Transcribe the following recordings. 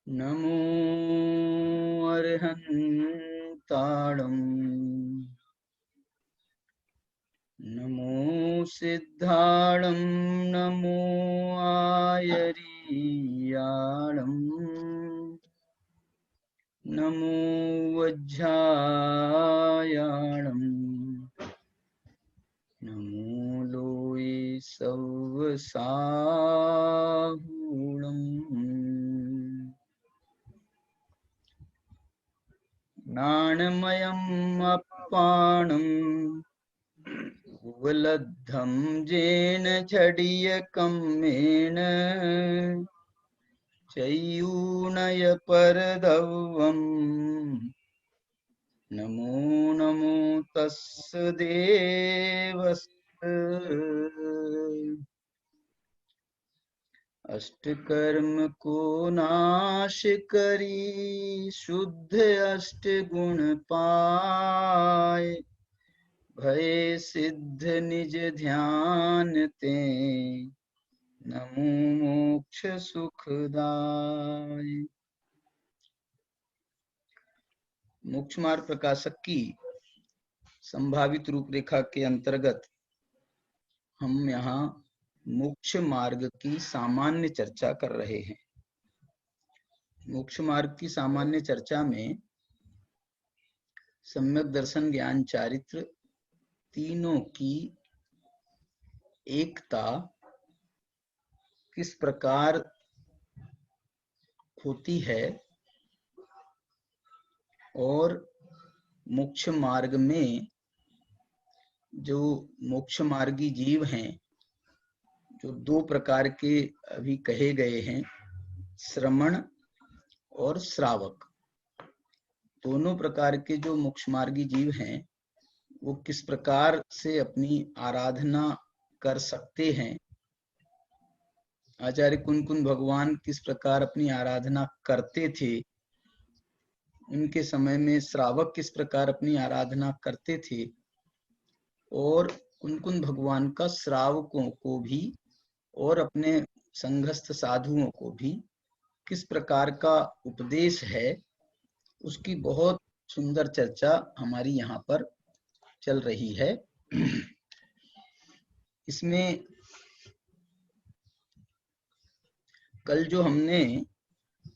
नमो अर्हन्ताणं नमो सिद्धाणं नमो आयरीयाणं नमो वज्झायाणं नमो लोये सव्वसाहूणम् ज्ञानमयम् अप्पाणम् उपलब्धं येन झडियकम्मेन चैयूनय परदव्यम् नमो नमो तस्य देवस्य अष्टकर्म को नाश करी शुद्ध अष्ट गुण पाए भय सिद्ध निज ध्यान ते नमो मोक्ष सुखदाय। मोक्ष मार्ग प्रकाशक की संभावित रूपरेखा के अंतर्गत हम यहाँ मोक्ष मार्ग की सामान्य चर्चा कर रहे हैं। मोक्ष मार्ग की सामान्य चर्चा में सम्यक दर्शन ज्ञान चारित्र तीनों की एकता किस प्रकार होती है और मोक्ष मार्ग में जो मोक्ष मार्गी जीव हैं, जो दो प्रकार के अभी कहे गए हैं, श्रमण और श्रावक, दोनों प्रकार के जो मोक्ष मार्गी जीव हैं वो किस प्रकार से अपनी आराधना कर सकते हैं। आचार्य कुन भगवान किस प्रकार अपनी आराधना करते थे, उनके समय में श्रावक किस प्रकार अपनी आराधना करते थे, और कुन भगवान का श्रावकों को भी और अपने संघस्थ साधुओं को भी किस प्रकार का उपदेश है, उसकी बहुत सुंदर चर्चा हमारी यहाँ पर चल रही है। इसमें कल जो हमने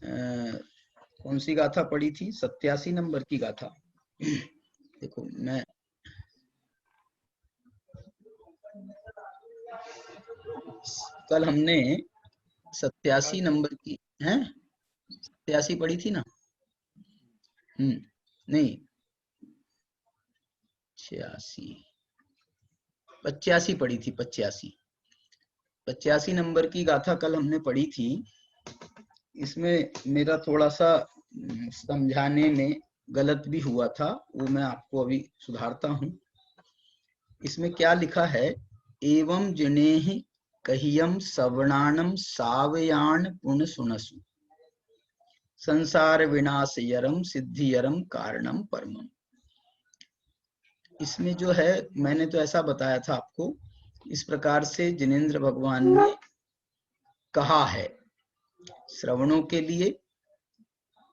कौन सी गाथा पढ़ी थी, 87 नंबर की गाथा। देखो मैं कल हमने 87 नंबर की 87 पढ़ी थी ना। नहीं 85 पढ़ी थी। 85 नंबर की गाथा कल हमने पढ़ी थी। इसमें मेरा थोड़ा सा समझाने में गलत भी हुआ था, वो मैं आपको अभी सुधारता हूँ। इसमें क्या लिखा है, एवं जिनेहि कहियम सवर्णानम सावयान पुण्य सुनसु संसार विनाशयरम सिद्धियरम कारणम परमम। इसमें जो है, मैंने तो ऐसा बताया था आपको, इस प्रकार से जिनेंद्र भगवान ने कहा है श्रवणों के लिए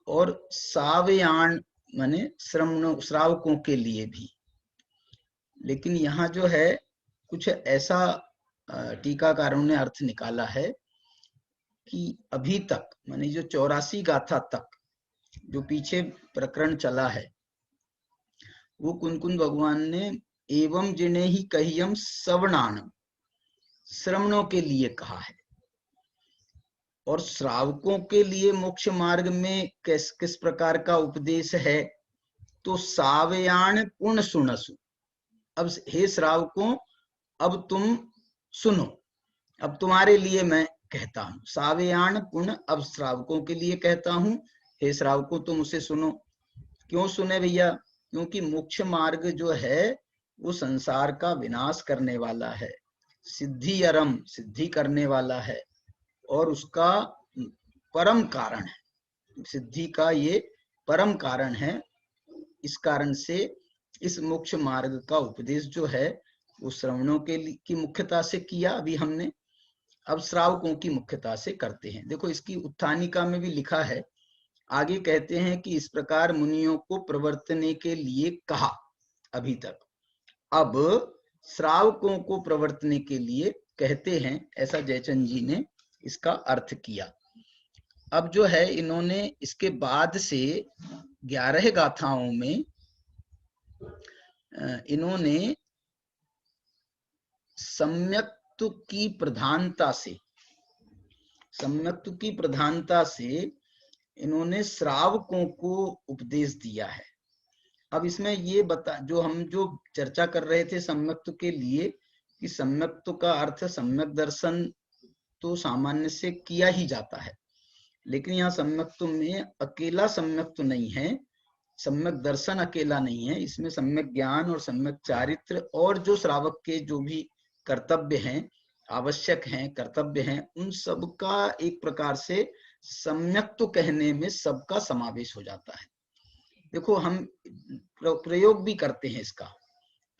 और सावयान माने श्रावकों के लिए भी। लेकिन यहाँ जो है कुछ ऐसा टीकाकारों ने अर्थ निकाला है कि अभी तक माने जो 84 गाथा तक जो पीछे प्रकरण चला है, वो कुन भगवान ने एवं जिन्हें ही कहियम सवर्णानम, श्रवणों के लिए कहा है, और श्रावकों के लिए मोक्ष मार्ग में किस प्रकार का उपदेश है, तो सावयान पुण्य सुनसु। अब हे श्रावकों, अब तुम सुनो, अब तुम्हारे लिए मैं कहता हूं। सावयान पुण्य, अब श्रावकों के लिए कहता हूं, हे श्रावकों तुम उसे सुनो। क्यों सुने भैया? क्योंकि मोक्ष मार्ग जो है वो संसार का विनाश करने वाला है, सिद्धियरम, सिद्धि करने वाला है, और उसका परम कारण है, सिद्धि का ये परम कारण है। इस कारण से इस मोक्ष मार्ग का उपदेश जो है वो श्रवणों की मुख्यता से किया अभी हमने, अब श्रावकों की मुख्यता से करते हैं। देखो इसकी उत्थानिका में भी लिखा है आगे कहते हैं कि इस प्रकार मुनियों को प्रवर्तने के लिए कहा अभी तक, अब श्रावकों को प्रवर्तने के लिए कहते हैं, ऐसा जयचंद जी ने इसका अर्थ किया। अब जो है इन्होंने इसके बाद से 11 गाथाओं में इन्होंने सम्यक्त्व की प्रधानता से इन्होंने श्रावकों को उपदेश दिया है। अब इसमें ये जो चर्चा कर रहे थे सम्यक्त्व के लिए, कि सम्यक्त्व का अर्थ सम्यक दर्शन तो सामान्य से किया ही जाता है, लेकिन यहाँ सम्यक्त्व में अकेला सम्यक्त्व नहीं है, सम्यक दर्शन अकेला नहीं है, इसमें सम्यक ज्ञान और सम्यक चारित्र और जो श्रावक के जो भी कर्तव्य हैं, आवश्यक हैं, कर्तव्य हैं, उन सब का एक प्रकार से सम्यक्त्व कहने में सबका समावेश हो जाता है। देखो हम प्रयोग भी करते हैं इसका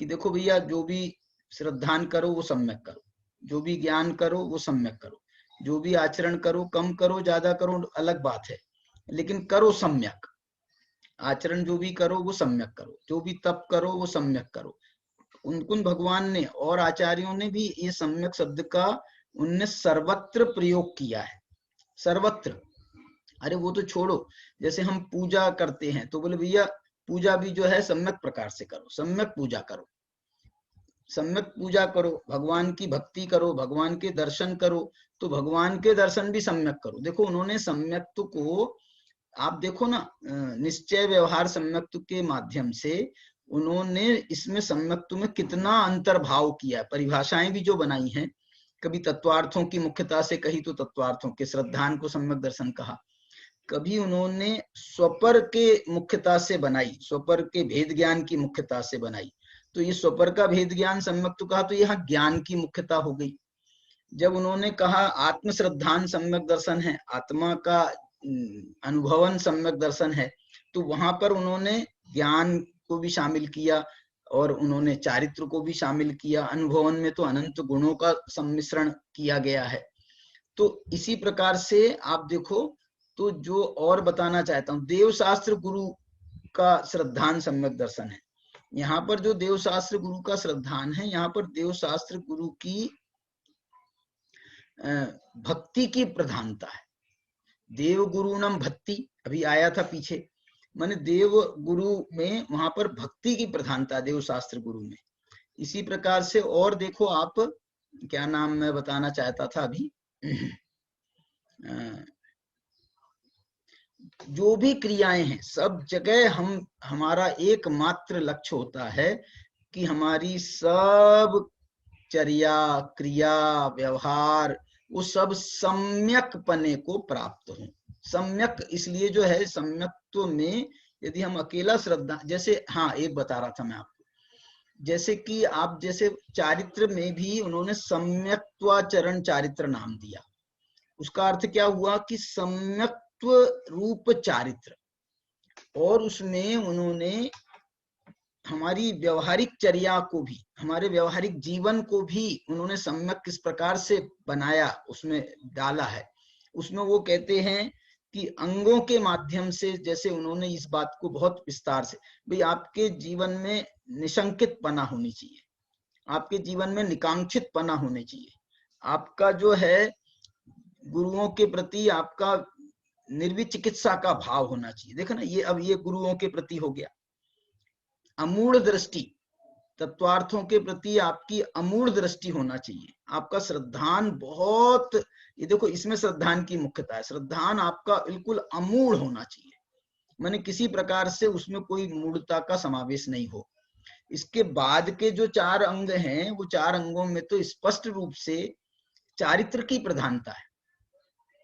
कि देखो भैया, जो भी श्रद्धान करो वो सम्यक करो, जो भी ज्ञान करो वो सम्यक करो, जो भी आचरण करो, कम करो ज्यादा करो अलग बात है, लेकिन करो सम्यक। आचरण जो भी करो वो सम्यक करो, जो भी तप करो वो सम्यक करो। उन भगवान ने और आचार्यों ने भी ये सम्यक शब्द का उनने सर्वत्र प्रयोग किया है। सर्वत्र, अरे वो तो छोड़ो, जैसे हम पूजा करते हैं तो बोले भैया पूजा भी जो है सम्यक प्रकार से करो, सम्यक पूजा करो, सम्यक पूजा करो, भगवान की भक्ति करो, भगवान के दर्शन करो, तो भगवान के दर्शन भी सम्यक करो। देखो उन्होंने सम्यक्त्व को, आप देखो ना, निश्चय व्यवहार सम्यक्त्व के माध्यम से उन्होंने इसमें सम्यक्त्व में कितना अंतर्भाव किया, परिभाषाएं भी जो बनाई हैं, कभी तत्वार्थों की मुख्यता से कही तो तत्वार्थों के श्रद्धान को सम्यक दर्शन कहा, कभी उन्होंने स्वपर के मुख्यता से बनाई, स्वपर के भेद ज्ञान की मुख्यता से बनाई, तो ये स्वपर का भेद ज्ञान सम्यक्त्व कहा, तो यहाँ ज्ञान की मुख्यता हो गई। जब उन्होंने कहा आत्म श्रद्धान सम्यक दर्शन है, आत्मा का अनुभवन सम्यक दर्शन है, तो वहां पर उन्होंने ज्ञान को भी शामिल किया और उन्होंने चारित्र को भी शामिल किया। अनुभवन में तो अनंत गुणों का सम्मिश्रण किया गया है। तो इसी प्रकार से आप देखो, तो जो और बताना चाहता हूँ, देवशास्त्र गुरु का श्रद्धान सम्यक दर्शन है। यहाँ पर जो देवशास्त्र गुरु का श्रद्धान है, यहाँ पर देवशास्त्र गुरु की भक्ति की प्रधानता है। देव गुरुणम भक्ति अभी आया था पीछे, माने देव गुरु में वहां पर भक्ति की प्रधानता देव शास्त्र गुरु में। इसी प्रकार से और देखो आप, क्या नाम मैं बताना चाहता था अभी, जो भी क्रियाएं हैं सब जगह हमारा एकमात्र लक्ष्य होता है कि हमारी सब चर्या क्रिया व्यवहार वो सब सम्यक पने को प्राप्त हो। सम्यक इसलिए जो है, सम्यक्त्व में यदि हम अकेला श्रद्धा, जैसे हाँ एक बता रहा था मैं आपको, जैसे कि आप जैसे चारित्र में भी उन्होंने सम्यक्त्वाचरण चारित्र नाम दिया, उसका अर्थ क्या हुआ कि सम्यक्त्व रूप चारित्र, और उसमें उन्होंने हमारी व्यवहारिक चर्या को भी, हमारे व्यवहारिक जीवन को भी उन्होंने सम्यक किस प्रकार से बनाया उसमें डाला है। उसमें वो कहते हैं कि अंगों के माध्यम से, जैसे उन्होंने इस बात को बहुत विस्तार से, भाई आपके जीवन में निशंकित पना होनी चाहिए, आपके जीवन में निकांक्षित पना होनी चाहिए, आपका जो है गुरुओं के प्रति आपका निर्विचिकित्सा का भाव होना चाहिए। देखो ना, ये अब ये गुरुओं के प्रति हो गया। अमूढ़ दृष्टि, तत्वार्थों के प्रति आपकी अमूढ़ दृष्टि होना चाहिए। आपका श्रद्धान बहुत, ये देखो इसमें श्रद्धान की मुख्यता है, श्रद्धान आपका बिल्कुल अमूढ़ होना चाहिए, माने किसी प्रकार से उसमें कोई मूढ़ता का समावेश नहीं हो। इसके बाद के जो 4 अंग हैं, वो 4 अंगों में तो स्पष्ट रूप से चारित्र की प्रधानता है।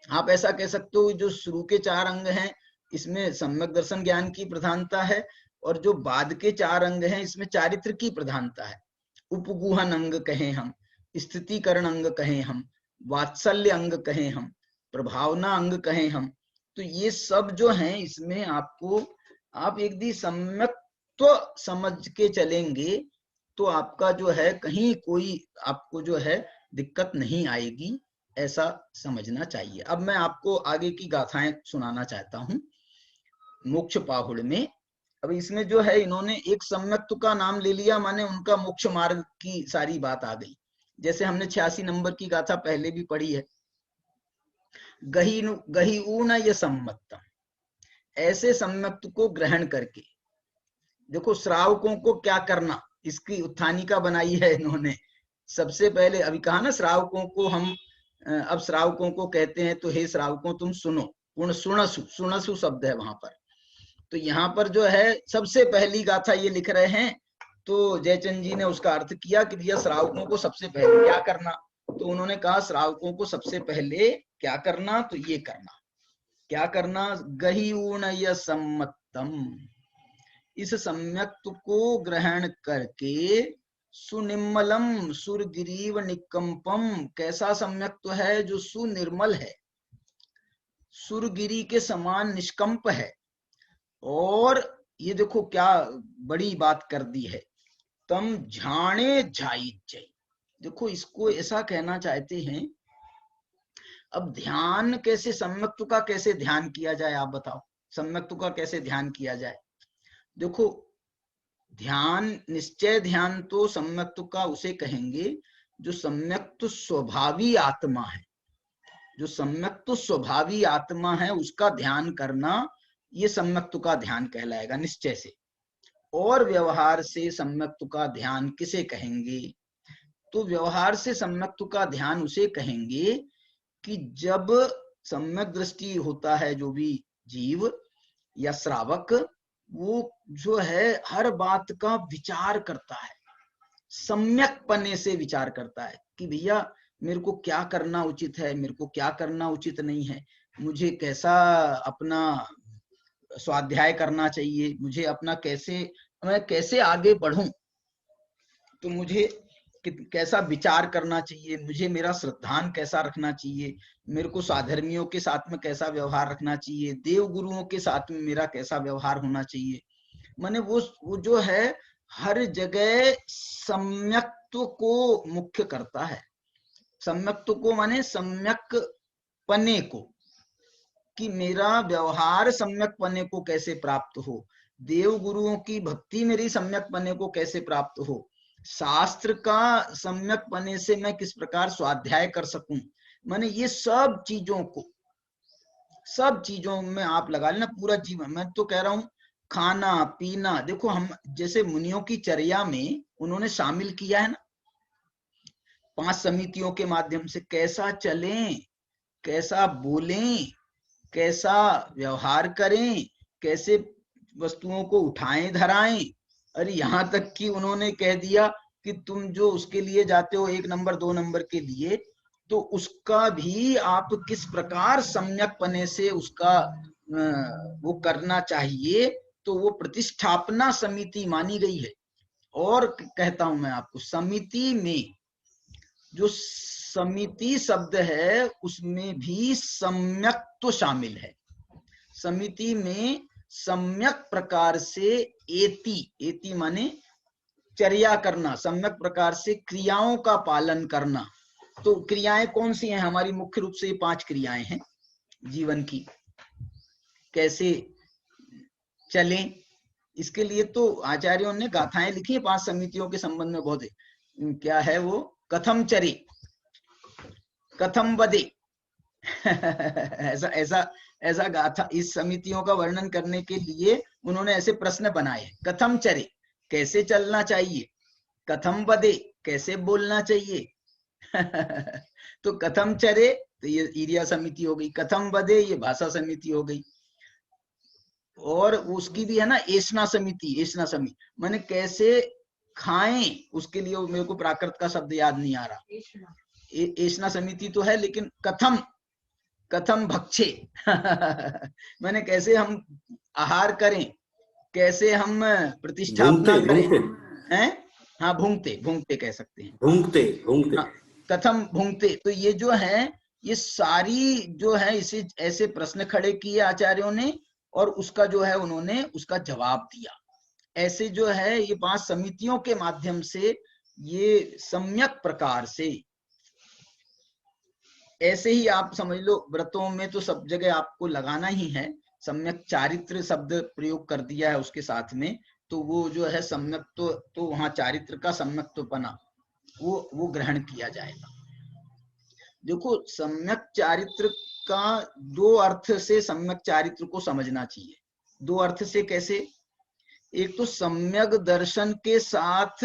आप ऐसा कह सकते हो, जो शुरू के 4 अंग हैं इसमें सम्यक दर्शन ज्ञान की प्रधानता है, और जो बाद के 4 अंग हैं इसमें चारित्र की प्रधानता है। उपगुहन अंग कहें हम, स्थितिकरण अंग कहें हम, वात्सल्य अंग कहें हम, प्रभावना अंग कहें हम, तो ये सब जो हैं इसमें आपको, आप एक दी सम्यक्त्व समझ के चलेंगे तो आपका जो है कहीं कोई आपको जो है दिक्कत नहीं आएगी, ऐसा समझना चाहिए। अब मैं आपको आगे की गाथाएं सुनाना चाहता हूं। मोक्ष पाहुड़ में। अब इसमें जो है इन्होंने एक सम्यक्तु का नाम ले लिया, माने उनका मोक्ष मार्ग की सारी बात आ गई। जैसे हमने 86 नंबर की गाथा पहले भी पढ़ी है, गही ऊन ये सम्मतम, ऐसे सम्यक्त को ग्रहण करके। देखो श्रावकों को क्या करना, इसकी उत्थानिका बनाई है इन्होंने। सबसे पहले अभी कहा ना श्रावकों को हम, अब श्रावकों को कहते हैं तो हे श्रावकों तुम सुनो, पूर्ण सुणसु, सुणसु शब्द है वहां पर। तो यहाँ पर जो है सबसे पहली गाथा ये लिख रहे हैं, तो जयचंद जी ने उसका अर्थ किया कि भैया श्रावकों को सबसे पहले क्या करना। तो उन्होंने कहा श्रावकों को सबसे पहले क्या करना, तो ये करना, क्या करना, गही ऊण य सम्मतम, इस सम्यक्त को ग्रहण करके, सुनिर्मलम सुरगिरीव निकंपम, कैसा सम्यक्त है, जो सुनिर्मल है, सुरगिरी के समान निष्कंप है। और ये देखो क्या बड़ी बात कर दी है, तम झाणे झाई, देखो इसको ऐसा कहना चाहते हैं। अब ध्यान कैसे, सम्यक्त का कैसे ध्यान किया जाए, आप बताओ, सम्यक्त का कैसे ध्यान किया जाए। देखो ध्यान, निश्चय ध्यान तो सम्यक्त का उसे कहेंगे जो सम्यक्त स्वभावी आत्मा है, जो सम्यक्त स्वभावी आत्मा है उसका ध्यान करना, ये सम्यक्त का ध्यान कहलाएगा निश्चय से। और व्यवहार से सम्यक्त का ध्यान किसे कहेंगे, तो व्यवहार से सम्यक्त का ध्यान उसे कहेंगे कि जब सम्यक दृष्टि होता है जो भी जीव या श्रावक, वो जो है हर बात का विचार करता है, सम्यक पने से विचार करता है कि भैया मेरे को क्या करना उचित है, मेरे को क्या करना उचित नहीं है, मुझे कैसा अपना स्वाध्याय करना चाहिए, मुझे अपना मैं कैसे आगे बढ़ूं, तो मुझे कैसा विचार करना चाहिए, मुझे मेरा श्रद्धान कैसा रखना चाहिए, मेरे को साधर्मियों के साथ में कैसा व्यवहार रखना चाहिए, देव गुरुओं के साथ में मेरा कैसा व्यवहार होना चाहिए। माने वो जो है हर जगह सम्यक्त्व को मुख्य करता है। सम्यक्त्व को माने सम्यक पने को, कि मेरा व्यवहार सम्यक पने को कैसे प्राप्त हो, देव गुरुओं की भक्ति मेरी सम्यक पने को कैसे प्राप्त हो, शास्त्र का सम्यक पने से मैं किस प्रकार स्वाध्याय कर सकूं। माने ये सब चीजों में आप लगा लेना पूरा जीवन। मैं तो कह रहा हूं खाना पीना, देखो हम जैसे मुनियों की चर्या में उन्होंने शामिल किया है ना 5 समितियों के माध्यम से, कैसा चलें, कैसा बोलें, कैसा व्यवहार करें, कैसे वस्तुओं को उठाएं धराएं। अरे यहाँ तक कि उन्होंने कह दिया कि तुम जो उसके लिए जाते हो 1 नंबर 2 नंबर के लिए, तो उसका भी आप किस प्रकार सम्यक पने से उसका वो करना चाहिए, तो वो प्रतिष्ठापना समिति मानी गई है। और कहता हूं मैं आपको, समिति में जो समिति शब्द है उसमें भी सम्यक्त्व शामिल है। समिति में सम्यक प्रकार से एति माने चर्या करना, सम्यक प्रकार से क्रियाओं का पालन करना। तो क्रियाएं कौन सी हैं हमारी, मुख्य रूप से 5 क्रियाएं हैं जीवन की, कैसे चलें। इसके लिए तो आचार्यों ने गाथाएं लिखी है 5 समितियों के संबंध में बहुत है। क्या है वो, कथम चरे, कथम वदे ऐसा गाथा, इस समितियों का वर्णन करने के लिए उन्होंने ऐसे प्रश्न बनाए। कथम चरे, कैसे चलना चाहिए, कथम वदे, कैसे बोलना चाहिए तो कथम चरे तो ये ईरिया समिति हो गई, कथम वदे ये भाषा समिति हो गई। और उसकी भी है ना एषणा समिति, माने कैसे खाएं, उसके लिए मेरे को प्राकृत का शब्द याद नहीं आ रहा, एषणा समिति तो है, लेकिन कथम भक्षे माने कैसे हम आहार करें, कैसे हम प्रतिष्ठापना करें, हैं? हाँ भूंगते कह सकते हैं, भूंगते हाँ, कथम भूंगते। तो ये जो है, ये सारी जो है इसे ऐसे प्रश्न खड़े किए आचार्यों ने, और उसका जो है उन्होंने उसका जवाब दिया। ऐसे जो है ये 5 समितियों के माध्यम से ये सम्यक प्रकार से, ऐसे ही आप समझ लो व्रतों में तो सब जगह आपको लगाना ही है, सम्यक चारित्र शब्द प्रयोग कर दिया है उसके साथ में, तो वो जो है सम्यक तो वहां चारित्र का सम्यक्त्वपना वो ग्रहण किया जाएगा। देखो, सम्यक चारित्र का दो अर्थ से सम्यक चारित्र को समझना चाहिए। दो अर्थ से कैसे? एक तो सम्यक दर्शन के साथ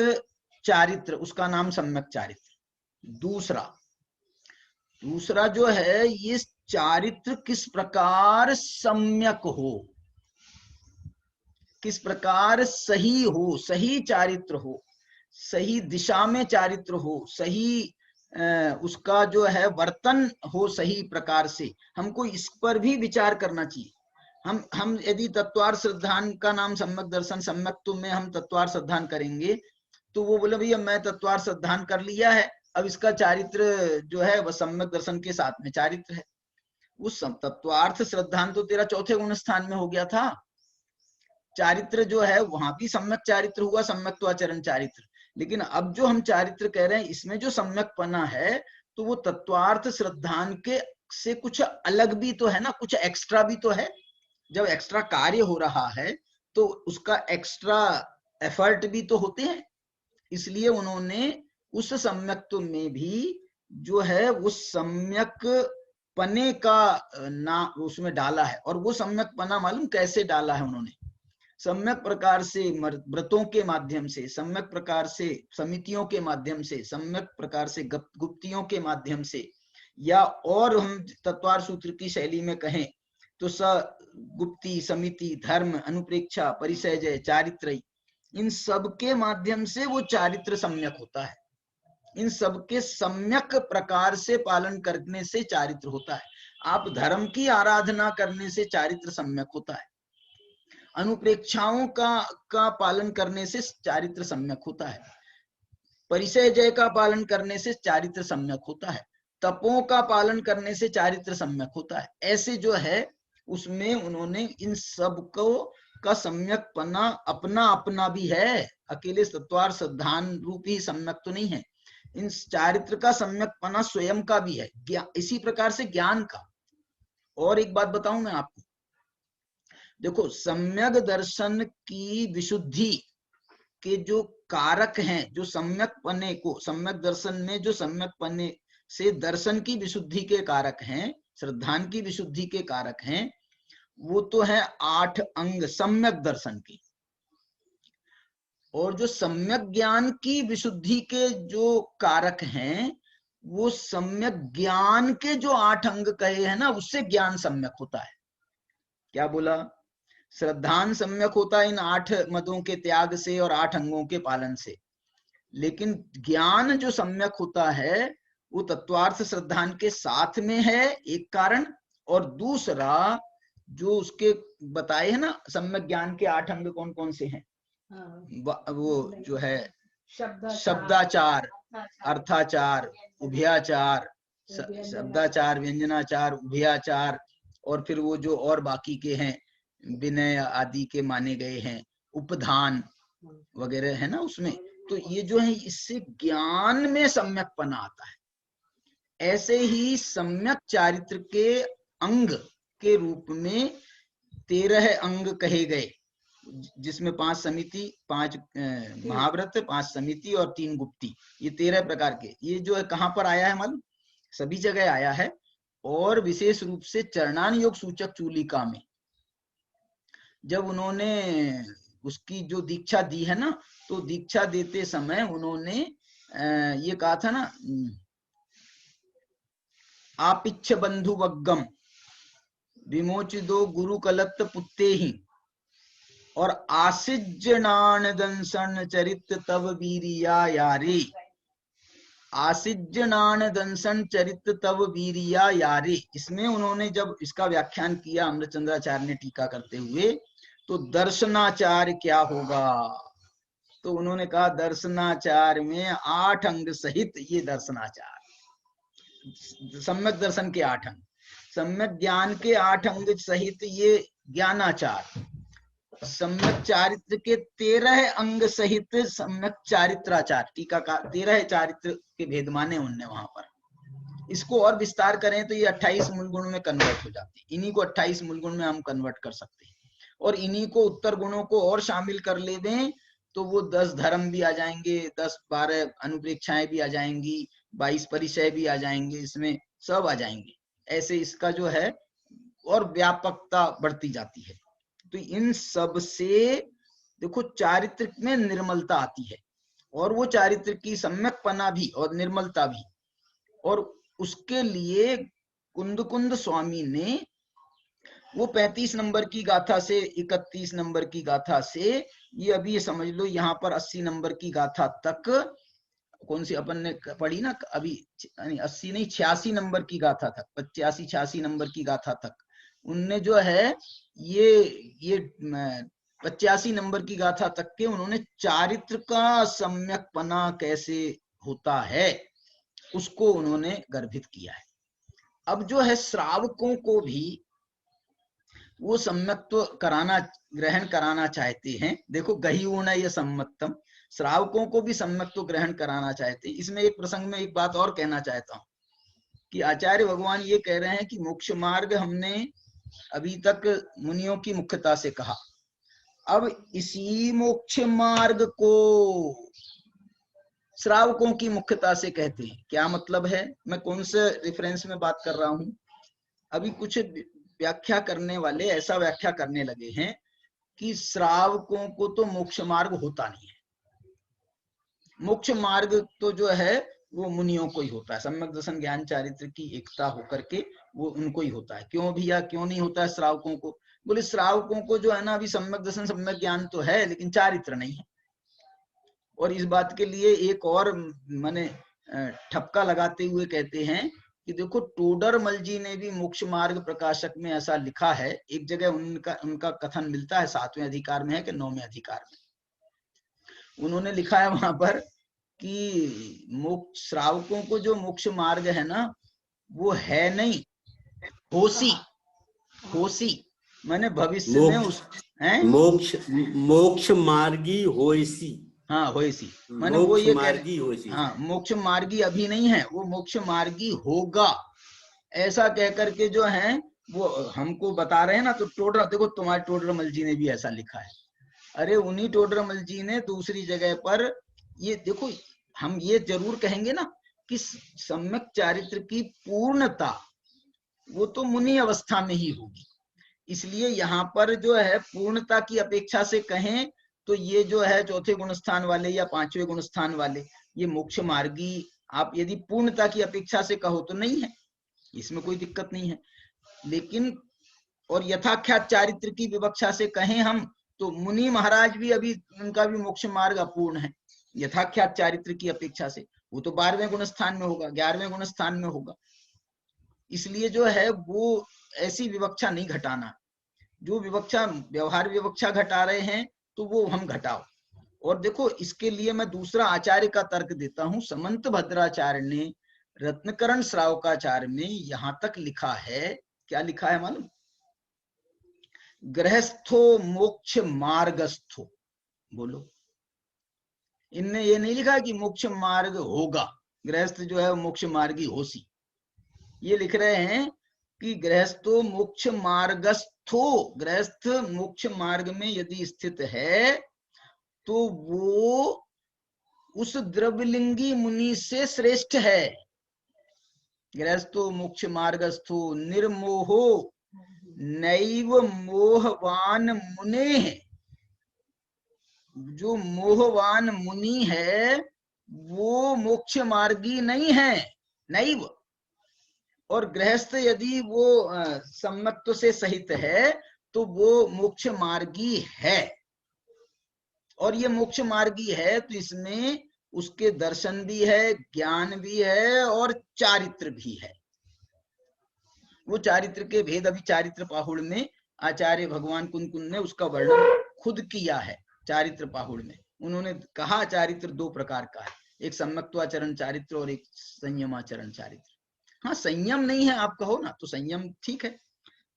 चारित्र, उसका नाम सम्यक चारित्र। दूसरा जो है, ये चारित्र किस प्रकार सम्यक हो, किस प्रकार सही हो, सही चारित्र हो, सही दिशा में चारित्र हो, सही उसका जो है वर्तन हो सही प्रकार से, हमको इस पर भी विचार करना चाहिए। हम यदि तत्वार्थ श्रद्धान का नाम सम्यक दर्शन, सम्यक्त्व में हम तत्वार्थ श्रद्धान करेंगे, तो वो बोले भैया मैं तत्वार्थ श्रद्धान कर लिया है, अब इसका चारित्र जो है वह सम्यक दर्शन के साथ में चारित्र है। उस तत्वार्थ श्रद्धान तो तेरा चौथे गुण स्थान में हो गया था। चारित्र जो है वहां भी सम्यक चारित्र हुआ, सम्यक्त्वाचरण चारित्र। लेकिन अब जो हम चारित्र कह रहे हैं, इसमें जो सम्यकपना है, तो वो तत्वार्थ श्रद्धान के से कुछ अलग भी तो है ना, कुछ एक्स्ट्रा भी तो है। जब एक्स्ट्रा कार्य हो रहा है तो उसका एक्स्ट्रा एफर्ट भी तो होते हैं। इसलिए उन्होंने उस सम्यक्त्व में भी जो है वो सम्यक पने का नाम उसमें डाला है। और वो सम्यक पना मालूम कैसे डाला है उन्होंने? सम्यक प्रकार से व्रतों के माध्यम से, सम्यक प्रकार से समितियों के माध्यम से, सम्यक प्रकार से गुप्तियों के माध्यम से, या और हम तत्वार सूत्र की शैली में कहें तो गुप्ति, समिति, धर्म, अनुप्रेक्षा, परिसयजय, चारित्र, इन सब के माध्यम से वो चारित्र सम्यक होता है। इन सब के सम्यक प्रकार से पालन करने से चारित्र होता है। आप धर्म की आराधना करने से चारित्र सम्यक होता है, अनुप्रेक्षाओं का पालन करने से चारित्र सम्यक होता है, परिसय जय का पालन करने से चारित्र सम्यक होता है, तपों का पालन करने से चारित्र सम्यक होता है। ऐसे जो है उसमें उन्होंने इन सब को का सम्यकपना अपना अपना भी है, अकेले तत्वार श्रद्धान रूपी सम्यक तो नहीं है। इन चारित्र का सम्यकपना स्वयं का भी है, इसी प्रकार से ज्ञान का। और एक बात बताऊं मैं आपको, देखो सम्यक दर्शन की विशुद्धि के जो कारक हैं, जो सम्यक पने को, सम्यक दर्शन में जो सम्यक पने से दर्शन की विशुद्धि के कारक हैं, श्रद्धान की विशुद्धि के कारक हैं, वो तो है 8 अंग सम्यक दर्शन की। और जो सम्यक ज्ञान की विशुद्धि के जो कारक हैं, वो सम्यक ज्ञान के जो 8 अंग कहे हैं ना, उससे ज्ञान सम्यक होता है। क्या बोला? श्रद्धान सम्यक होता है इन 8 मदों के त्याग से और 8 अंगों के पालन से। लेकिन ज्ञान जो सम्यक होता है वो तत्वार्थ श्रद्धान के साथ में है, एक कारण। और दूसरा जो उसके बताए है ना सम्यक ज्ञान के 8 अंग कौन कौन से हैं, वो जो है शब्दाचार, अर्थाचार, उभयाचार, शब्दाचार, व्यंजनाचार, उभयाचार, और फिर वो जो और बाकी के हैं विनय आदि के माने गए हैं, उपधान वगैरह है ना उसमें। तो ये जो है इससे ज्ञान में सम्यकपना आता है। ऐसे ही सम्यक चारित्र के अंग के रूप में 13 अंग कहे गए, जिसमें 5 समिति, 5 महाव्रत, 5 समिति और 3 गुप्ती, ये 13 प्रकार के। ये जो है कहाँ पर आया है मालूम? सभी जगह आया है, और विशेष रूप से चरणान योग सूचक चूलिका में जब उन्होंने उसकी जो दीक्षा दी है ना, तो दीक्षा देते समय उन्होंने ये कहा था ना, आपिच्छ बंधु वग्गम विमोचिदो गुरु कलत्त पुत्ते ही, और आसिज्जनान दंसन चरित तव वीरिया यारे। आसिज्जनान दंसन चरित तव वीरिया यारे, इसमें उन्होंने जब इसका व्याख्यान किया अमृतचंद्राचार्य ने टीका करते हुए, तो दर्शनाचार क्या होगा? तो उन्होंने कहा दर्शनाचार में 8 अंग सहित ये दर्शनाचार, सम्यक दर्शन के 8 अंग, सम्यक ज्ञान के 8 अंग सहित ये ज्ञानाचार, सम्यक चारित्र के 13 अंग सहित सम्यक चारित्राचार। टीका का 13 चारित्र के भेद माने उनने वहां पर, इसको और विस्तार करें तो ये 28 मूल गुण में कन्वर्ट हो जाते हैं। इन्हीं को 28 मूल गुण में हम कन्वर्ट कर सकते हैं, और इन्हीं को उत्तर गुणों को और शामिल कर ले दें तो वो 10 धर्म भी आ जाएंगे, 10-12 अनुप्रेक्षाएं भी आ जाएंगी, 22 परिचय भी आ जाएंगे, इसमें सब आ जाएंगे। ऐसे इसका जो है और व्यापकता बढ़ती जाती है। तो इन सब से देखो चारित्र में निर्मलता आती है, और वो चारित्र की सम्यकपना भी और निर्मलता भी, और उसके लिए कुंद स्वामी ने वो 35 नंबर की गाथा से 31 नंबर की गाथा से, ये अभी ये समझ लो यहाँ पर 80 नंबर की गाथा तक, कौन सी अपन ने पढ़ी ना अभी, 80 नहीं 86 नंबर की गाथा तक, 85-86 नंबर की गाथा तक उनने जो है ये 85 नंबर की गाथा तक के उन्होंने चारित्र का सम्यकपना कैसे होता है उसको उन्होंने गर्भित किया है। अब जो है श्रावकों को भी वो सम्यक्त्व कराना, ग्रहण कराना चाहते हैं। देखो गहीऊण ये सम्मतम, श्रावकों को भी सम्यक्त्व ग्रहण कराना चाहते हैं। इसमें एक प्रसंग में एक बात और कहना चाहता हूँ कि आचार्य भगवान ये कह रहे हैं कि मोक्ष मार्ग हमने अभी तक मुनियों की मुख्यता से कहा, अब इसी मोक्ष मार्ग को श्रावकों की मुख्यता से कहते हैं। क्या मतलब है, मैं कौन से रेफरेंस में बात कर रहा हूं? अभी कुछ व्याख्या करने वाले ऐसा व्याख्या करने लगे हैं कि श्रावकों को तो मोक्ष मार्ग होता नहीं है, मोक्ष मार्ग तो जो है वो मुनियों को ही होता है, सम्यक दर्शन ज्ञान चारित्र की एकता होकर के वो उनको ही होता है। क्यों भैया, क्यों नहीं होता है श्रावकों को? बोले श्रावकों को जो है ना अभी सम्यक दर्शन सम्यक ज्ञान तो है लेकिन चारित्र नहीं है। और इस बात के लिए एक और माने ठपका लगाते हुए कहते हैं कि देखो टोडरमल जी ने भी मोक्ष मार्ग प्रकाशक में ऐसा लिखा है, एक जगह उनका कथन मिलता है 7वें अधिकार में है कि 9वें अधिकार में, उन्होंने लिखा है वहां पर कि मोक्ष श्रावकों को जो मोक्ष मार्ग है ना वो है नहीं, होसी माने भविष्य में उस है मोक्ष मार्गी होइसी। हाँ होइसी माने वो ये मार्गी होइसी। हाँ मोक्ष मार्गी अभी नहीं है, वो मोक्ष मार्गी होगा, ऐसा कह करके जो है वो हमको बता रहे हैं ना। तो टोडर देखो तुम्हारे टोडरमल जी ने भी ऐसा लिखा है। अरे उन्हीं टोडरमल जी ने दूसरी जगह पर ये देखो, हम ये जरूर कहेंगे ना कि सम्यक चारित्र की पूर्णता वो तो मुनि अवस्था में ही होगी, इसलिए यहाँ पर जो है पूर्णता की अपेक्षा से कहें तो ये जो है चौथे गुणस्थान वाले या 5वें गुणस्थान वाले ये मोक्ष मार्गी आप यदि पूर्णता की अपेक्षा से कहो तो नहीं है, इसमें कोई दिक्कत नहीं है। लेकिन और यथाख्यात चारित्र की विवक्षा से कहें हम तो मुनि महाराज भी अभी उनका भी मोक्ष मार्ग अपूर्ण है यथाख्यात चारित्र की अपेक्षा से, वो तो 12वें गुणस्थान में होगा, 11वें गुणस्थान में होगा। इसलिए जो है वो ऐसी विवक्षा नहीं घटाना, जो विवक्षा व्यवहार विवक्षा घटा रहे हैं तो वो हम घटाओ। और देखो इसके लिए मैं दूसरा आचार्य का तर्क देता हूं, समंत भद्राचार्य ने रत्नकरण श्रावकाचार्य में यहां तक लिखा है, क्या लिखा है मालूम? गृहस्थो मोक्ष मार्गस्थो, बोलो। इनने ये नहीं लिखा कि मोक्ष मार्ग होगा, गृहस्थ जो है मोक्ष मार्गी होसी, ये लिख रहे हैं कि गृहस्थो मोक्ष मार्गस्थो, गृहस्थ मोक्ष मार्ग में यदि स्थित है तो वो उस द्रव्यलिंगी मुनि से श्रेष्ठ है। गृहस्थो मोक्ष मार्गस्थो निर्मोहो नैव मोहवान मुने, जो मोहवान मुनि है वो मोक्ष मार्गी नहीं है, नैव। और गृहस्थ यदि वो सम्मत्व से सहित है तो वो मोक्ष मार्गी है, और ये मोक्ष मार्गी है तो इसमें उसके दर्शन भी है, ज्ञान भी है और चारित्र भी है। वो चारित्र के भेद अभी चारित्र पाहुड़ में आचार्य भगवान कुंद ने उसका वर्णन खुद किया है। चारित्र पाहुड़ में उन्होंने कहा चारित्र दो प्रकार का है, एक सम्यक्त्वाचरण चारित्र और एक संयमाचरण चारित्र। हाँ संयम नहीं है आप कहो ना तो संयम ठीक है,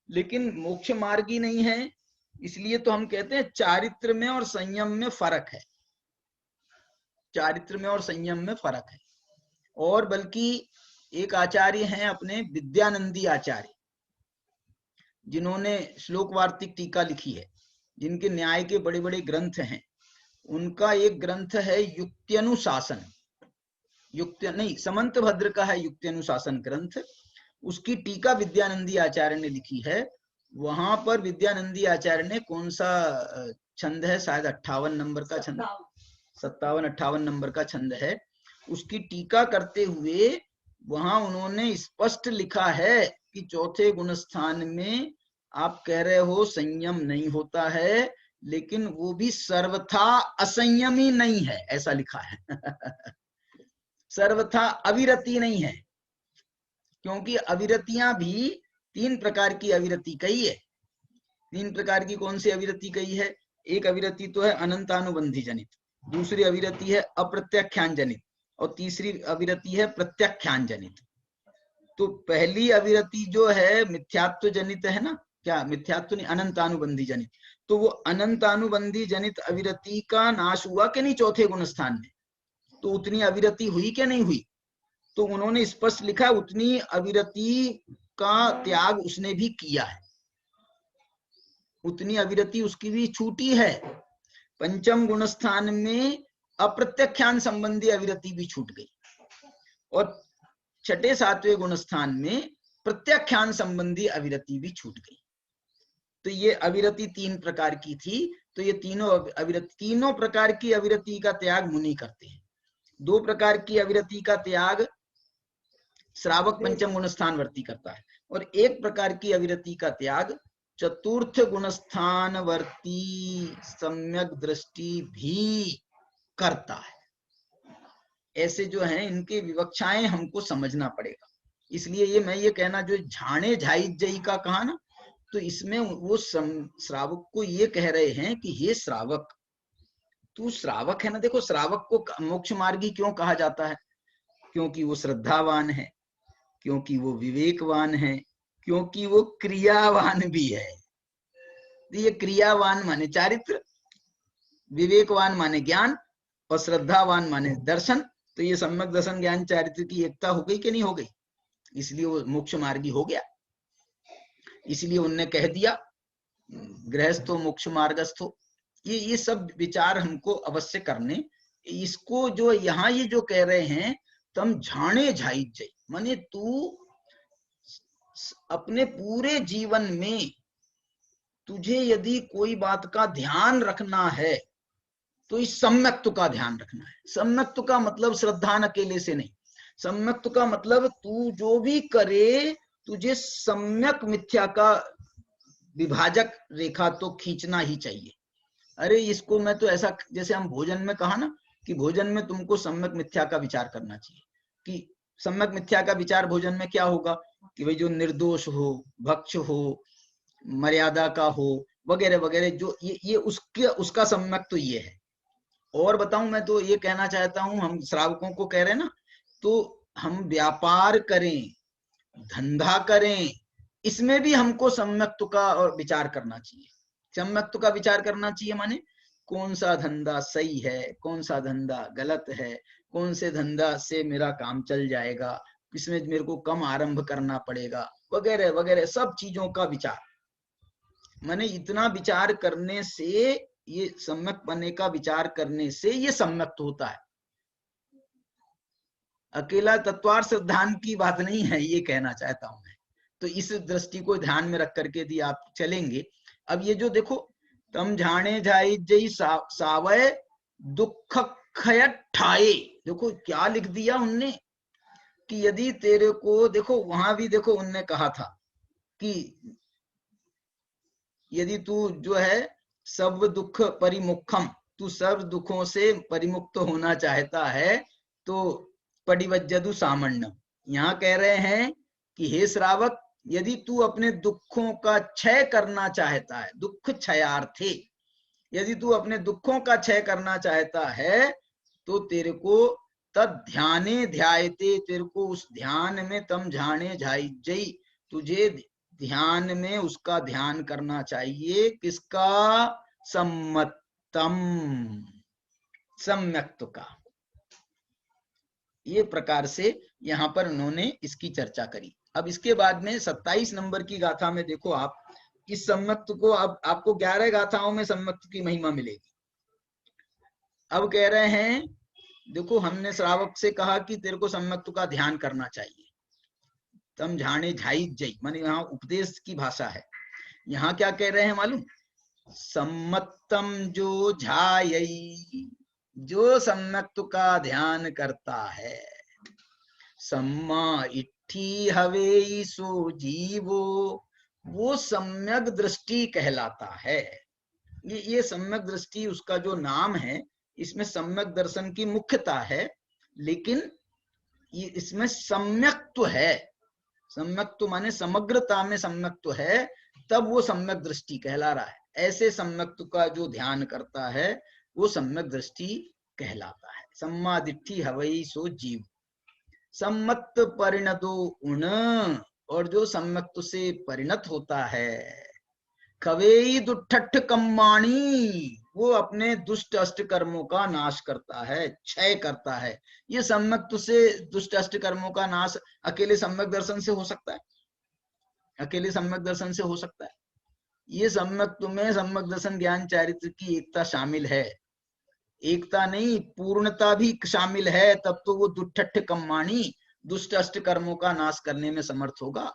लेकिन मोक्ष मार्गी नहीं है, इसलिए तो हम कहते हैं चारित्र में और संयम में फर्क है, चारित्र में और संयम में फर्क है। और बल्कि एक आचार्य हैं अपने विद्यानंदी आचार्य, जिन्होंने श्लोक वार्तिक टीका लिखी है, जिनके न्याय के बड़े बड़े ग्रंथ हैं। उनका एक ग्रंथ है युक्त्यनुशासन, समंत भद्र का है युक्त्यनुशासन ग्रंथ। उसकी टीका विद्यानंदी आचार्य ने लिखी है। वहां पर विद्यानंदी आचार्य ने कौन सा छंद है, शायद 58 नंबर का छंद, 57-58 नंबर का छंद है, उसकी टीका करते हुए वहां उन्होंने स्पष्ट लिखा है कि चौथे गुण स्थान में आप कह रहे हो संयम नहीं होता है, लेकिन वो भी सर्वथा असंयमी नहीं है, ऐसा लिखा है। सर्वथा अविरति नहीं है, क्योंकि अविरतियां भी 3 प्रकार की अविरति कही है। 3 प्रकार की कौन सी अविरति कही है? एक अविरति तो है अनंतानुबंधी जनित, दूसरी अविरति है अप्रत्याख्यान जनित, और तीसरी अविरति है प्रत्याख्यान जनित। तो पहली अविरति जो है मिथ्यात्व जनित है ना, क्या मिथ्यात्व नहीं, अनंतानुबंधी जनित। तो वो अनंतानुबंधी जनित अविरति का नाश हुआ कि नहीं चौथे गुण स्थान में? तो उतनी अविरति हुई कि नहीं हुई? तो उन्होंने स्पष्ट लिखा उतनी अविरति का त्याग उसने भी किया है, उतनी अविरति उसकी भी छूटी है। पंचम गुण स्थान में अप्रत्याख्यान संबंधी अविरति भी छूट गई, और छठे 7वें गुण स्थान में प्रत्याख्यान संबंधी अविरति भी छूट गई। तो ये अविरति 3 प्रकार की थी। तो ये तीनों प्रकार की अविरति का त्याग मुनि करते हैं। 2 प्रकार की अविरति का त्याग श्रावक पंचम गुण स्थान वर्ती करता है, और 1 प्रकार की अविरति का त्याग चतुर्थ गुण स्थान वर्ती सम्यक दृष्टि भी करता है। ऐसे जो हैं इनके विवक्षाएं हमको समझना पड़ेगा। इसलिए मैं ये कहना, जो झाणे झाई जई का कहा ना, तो इसमें वो श्रावक को ये कह रहे हैं कि हे श्रावक, तू श्रावक है ना। देखो, श्रावक को मोक्ष मार्गी क्यों कहा जाता है? क्योंकि वो श्रद्धावान है, क्योंकि वो विवेकवान है, क्योंकि वो क्रियावान भी है। तो ये क्रियावान माने चारित्र, विवेकवान माने ज्ञान, और श्रद्धावान माने दर्शन। तो ये सम्यक दर्शन ज्ञान चारित्र की एकता हो गई कि नहीं हो गई? इसलिए वो मोक्ष मार्गी हो गया। इसलिए उनने कह दिया गृहस्थ हो मोक्ष मार्गस्थ हो। ये सब विचार हमको अवश्य करने। इसको जो यहाँ ये जो कह रहे हैं तम झाणे झाई जय, माने तू अपने पूरे जीवन में तुझे यदि कोई बात का ध्यान रखना है तो इस सम्यक्त्व का ध्यान रखना है। सम्यक्त्व का मतलब श्रद्धान अकेले से नहीं, सम्यक्त्व का मतलब तू जो भी करे तुझे सम्यक मिथ्या का विभाजक रेखा तो खींचना ही चाहिए। अरे इसको मैं तो ऐसा, जैसे हम भोजन में कहा ना कि भोजन में तुमको सम्यक मिथ्या का विचार करना चाहिए, कि सम्यक मिथ्या का विचार भोजन में क्या होगा कि भाई जो निर्दोष हो, भक्ष हो, मर्यादा का हो, वगैरह वगैरह, जो ये उसका सम्यक तो ये है। और बताऊं, मैं तो ये कहना चाहता हूं, हम श्रावकों को कह रहे हैं ना, तो हम व्यापार करें, धंधा करें, इसमें भी हमको सम्यक्त्व का और विचार करना चाहिए। सम्यक्त्व का विचार करना चाहिए माने कौन सा धंधा सही है, कौन सा धंधा गलत है, कौन से धंधा से मेरा काम चल जाएगा, किसमें मेरे को कम आरंभ करना पड़ेगा, वगैरह वगैरह सब चीजों का विचार। माने इतना विचार करने से, ये सम्यक बनने का विचार करने से ये सम्यक्त होता है। अकेला तत्वार्थ सिद्धांत की बात नहीं है, ये कहना चाहता हूं मैं। तो इस दृष्टि को ध्यान में रख करके यदि आप चलेंगे। अब ये जो देखो, तम झाणे झाई जई सावय दुख खय ठाए, देखो क्या लिख दिया उनने कि यदि तेरे को, देखो वहां भी देखो उनने कहा था कि यदि तू जो है सब दुख परिमुखम, तू सब दुखों से परिमुक्त होना चाहता है तो पडिवज्जदु सामण्य। यहाँ कह रहे हैं कि हे श्रावक, यदि तू अपने दुखों का क्षय करना चाहता है, दुख क्षयार्थे, यदि तू अपने दुखों का क्षय करना चाहता है तो तेरे को तद ध्याने ध्यायते, तेरे को उस ध्यान में तम झाणे झाई जई, तुझे ध्यान में उसका ध्यान करना चाहिए। किसका? सम्मतम, सम्यक्त्व का। ये प्रकार से यहाँ पर उन्होंने इसकी चर्चा करी। अब इसके बाद में 27 नंबर की गाथा में देखो आप, इस सम्मक्त को अब आपको 11 गाथाओं में सम्मक्त की महिमा मिलेगी। अब कह रहे हैं, देखो हमने श्रावक से कहा कि तेरे को सम्मक्त का ध्यान करना चाहिए, तम झाणे झाई जई, माने यहाँ उपदेश की भाषा है। यहाँ क्या कह रहे हैं मालूम, सम्मतम जो झायई, जो सम्मक्त का ध्यान करता है, सम्मा इट्ठी हवे सो जीवो, वो सम्यक दृष्टि कहलाता है। ये सम्यक दृष्टि उसका जो नाम है, इसमें सम्यक दर्शन की मुख्यता है, लेकिन ये इसमें सम्यक्त्व है। सम्यक्त्व माने समग्रता में सम्यक्त्व है, तब वो सम्यक दृष्टि कहला रहा है। ऐसे सम्यक्त्व का जो ध्यान करता है वो सम्यक दृष्टि कहलाता है। सम्मा दिट्ठी हवई सो जीव, सम्मत परिणतो उण, और जो सम्यक्त्व से परिणत होता है, कवेई दुष्ट कम्माणी, वो अपने दुष्ट अष्ट कर्मों का नाश करता है, क्षय करता है। ये सम्यक्त्व से दुष्ट अष्ट कर्मों का नाश अकेले सम्यक दर्शन से हो सकता है? अकेले सम्यक दर्शन से हो सकता है? ये सम्यक्त्व में सम्यक दर्शन ज्ञान चारित्र की एकता शामिल है। एकता नहीं, पूर्णता भी शामिल है, तब तो वो दुष्ट कम्माणी, दुष्ट अष्ट कर्मों का नाश करने में समर्थ होगा।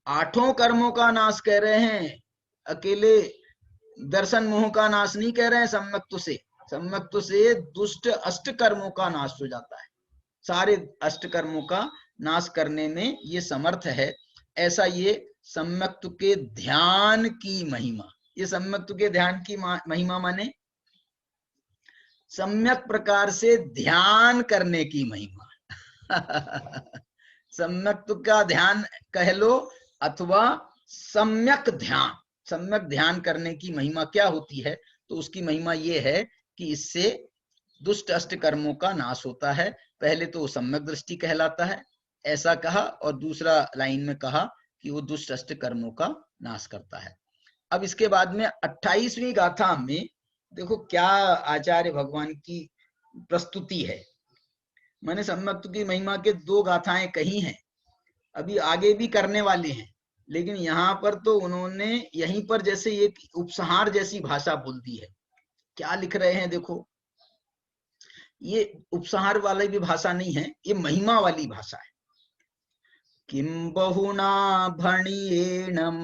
8 कर्मों का नाश कह रहे हैं, अकेले दर्शन मोह का नाश नहीं कह रहे हैं। सम्यक्त्व से, सम्यक्त्व से दुष्ट अष्ट कर्मों का नाश हो जाता है। सारे अष्ट कर्मों का नाश करने में ये समर्थ है। ऐसा ये सम्यक्त्व के ध्यान की महिमा, ये सम्यक्त्व के ध्यान की महिमा माने सम्यक प्रकार से ध्यान करने की महिमा। सम्यक्त्व का ध्यान कह लो, अथवा सम्यक ध्यान, सम्यक ध्यान करने की महिमा क्या होती है? तो उसकी महिमा ये है कि इससे दुष्ट अष्ट कर्मों का नाश होता है। पहले तो वो सम्यक दृष्टि कहलाता है, ऐसा कहा, और दूसरा लाइन में कहा कि वो दुष्ट अष्ट कर्मों का नाश करता है। अब इसके बाद में 28वीं गाथा में देखो क्या आचार्य भगवान की प्रस्तुति है। मैंने सम्यक्त्व की महिमा के 2 गाथाएं कही हैं, अभी आगे भी करने वाले हैं, लेकिन यहाँ पर तो उन्होंने यहीं पर जैसे एक उपसंहार जैसी भाषा बोल दी है। क्या लिख रहे हैं देखो, ये उपसंहार वाली भी भाषा नहीं है, ये महिमा वाली भाषा है। किम बहुना भणियेणम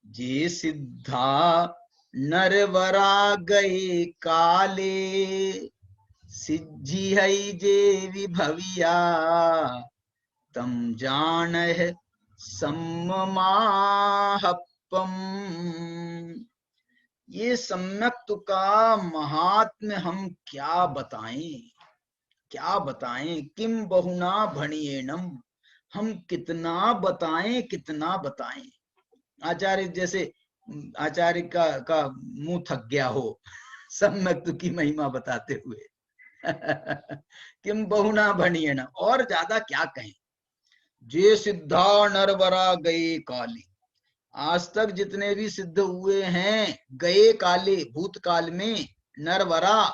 जे सिद्धा नरवरा गए काले, सिद्धि है जे विभविया तम जान है सम्माहपम। ये सम्यक्त्व का महात्म्य हम क्या बताएं, क्या बताएं। किम बहुना भणियेणम, हम कितना बताएं, कितना बताएं। आचार्य जैसे आचार्य का मुंह थक गया हो सम्यक्त्व की महिमा बताते हुए। किम बहुना भणियेण, और ज्यादा क्या कहें। जे सिद्धा नरवरा गए काले, आज तक जितने भी सिद्ध हुए हैं, गए काले भूतकाल में, नरवरा,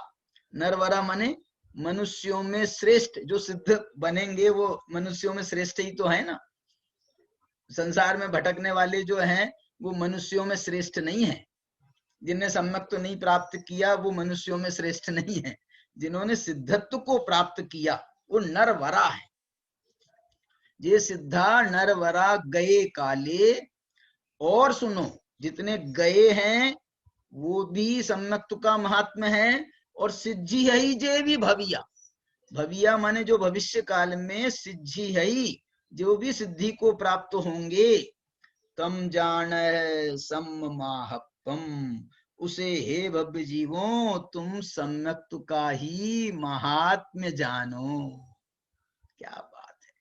नरवरा माने मनुष्यों में श्रेष्ठ, जो सिद्ध बनेंगे वो मनुष्यों में श्रेष्ठ ही तो है ना। संसार में भटकने वाले जो हैं वो मनुष्यों में श्रेष्ठ नहीं है। जिन्हें सम्यक्त्व नहीं प्राप्त किया वो मनुष्यों में श्रेष्ठ नहीं है। जिन्होंने सिद्धत्व को प्राप्त किया वो नरवरा है। ये सिद्धा नरवरा गए काले, और सुनो जितने गए हैं वो भी सम्यक्त्व का महात्म्य है, और सिद्धि है ही जे भी भविया, भविया माने जो भविष्य काल में सिद्धि है ही, जो भी सिद्धि को प्राप्त होंगे, तम जान सम्माहपम, उसे हे भव्य जीवों तुम सम्यक्त्व का ही महात्म्य जानो। क्या बात है।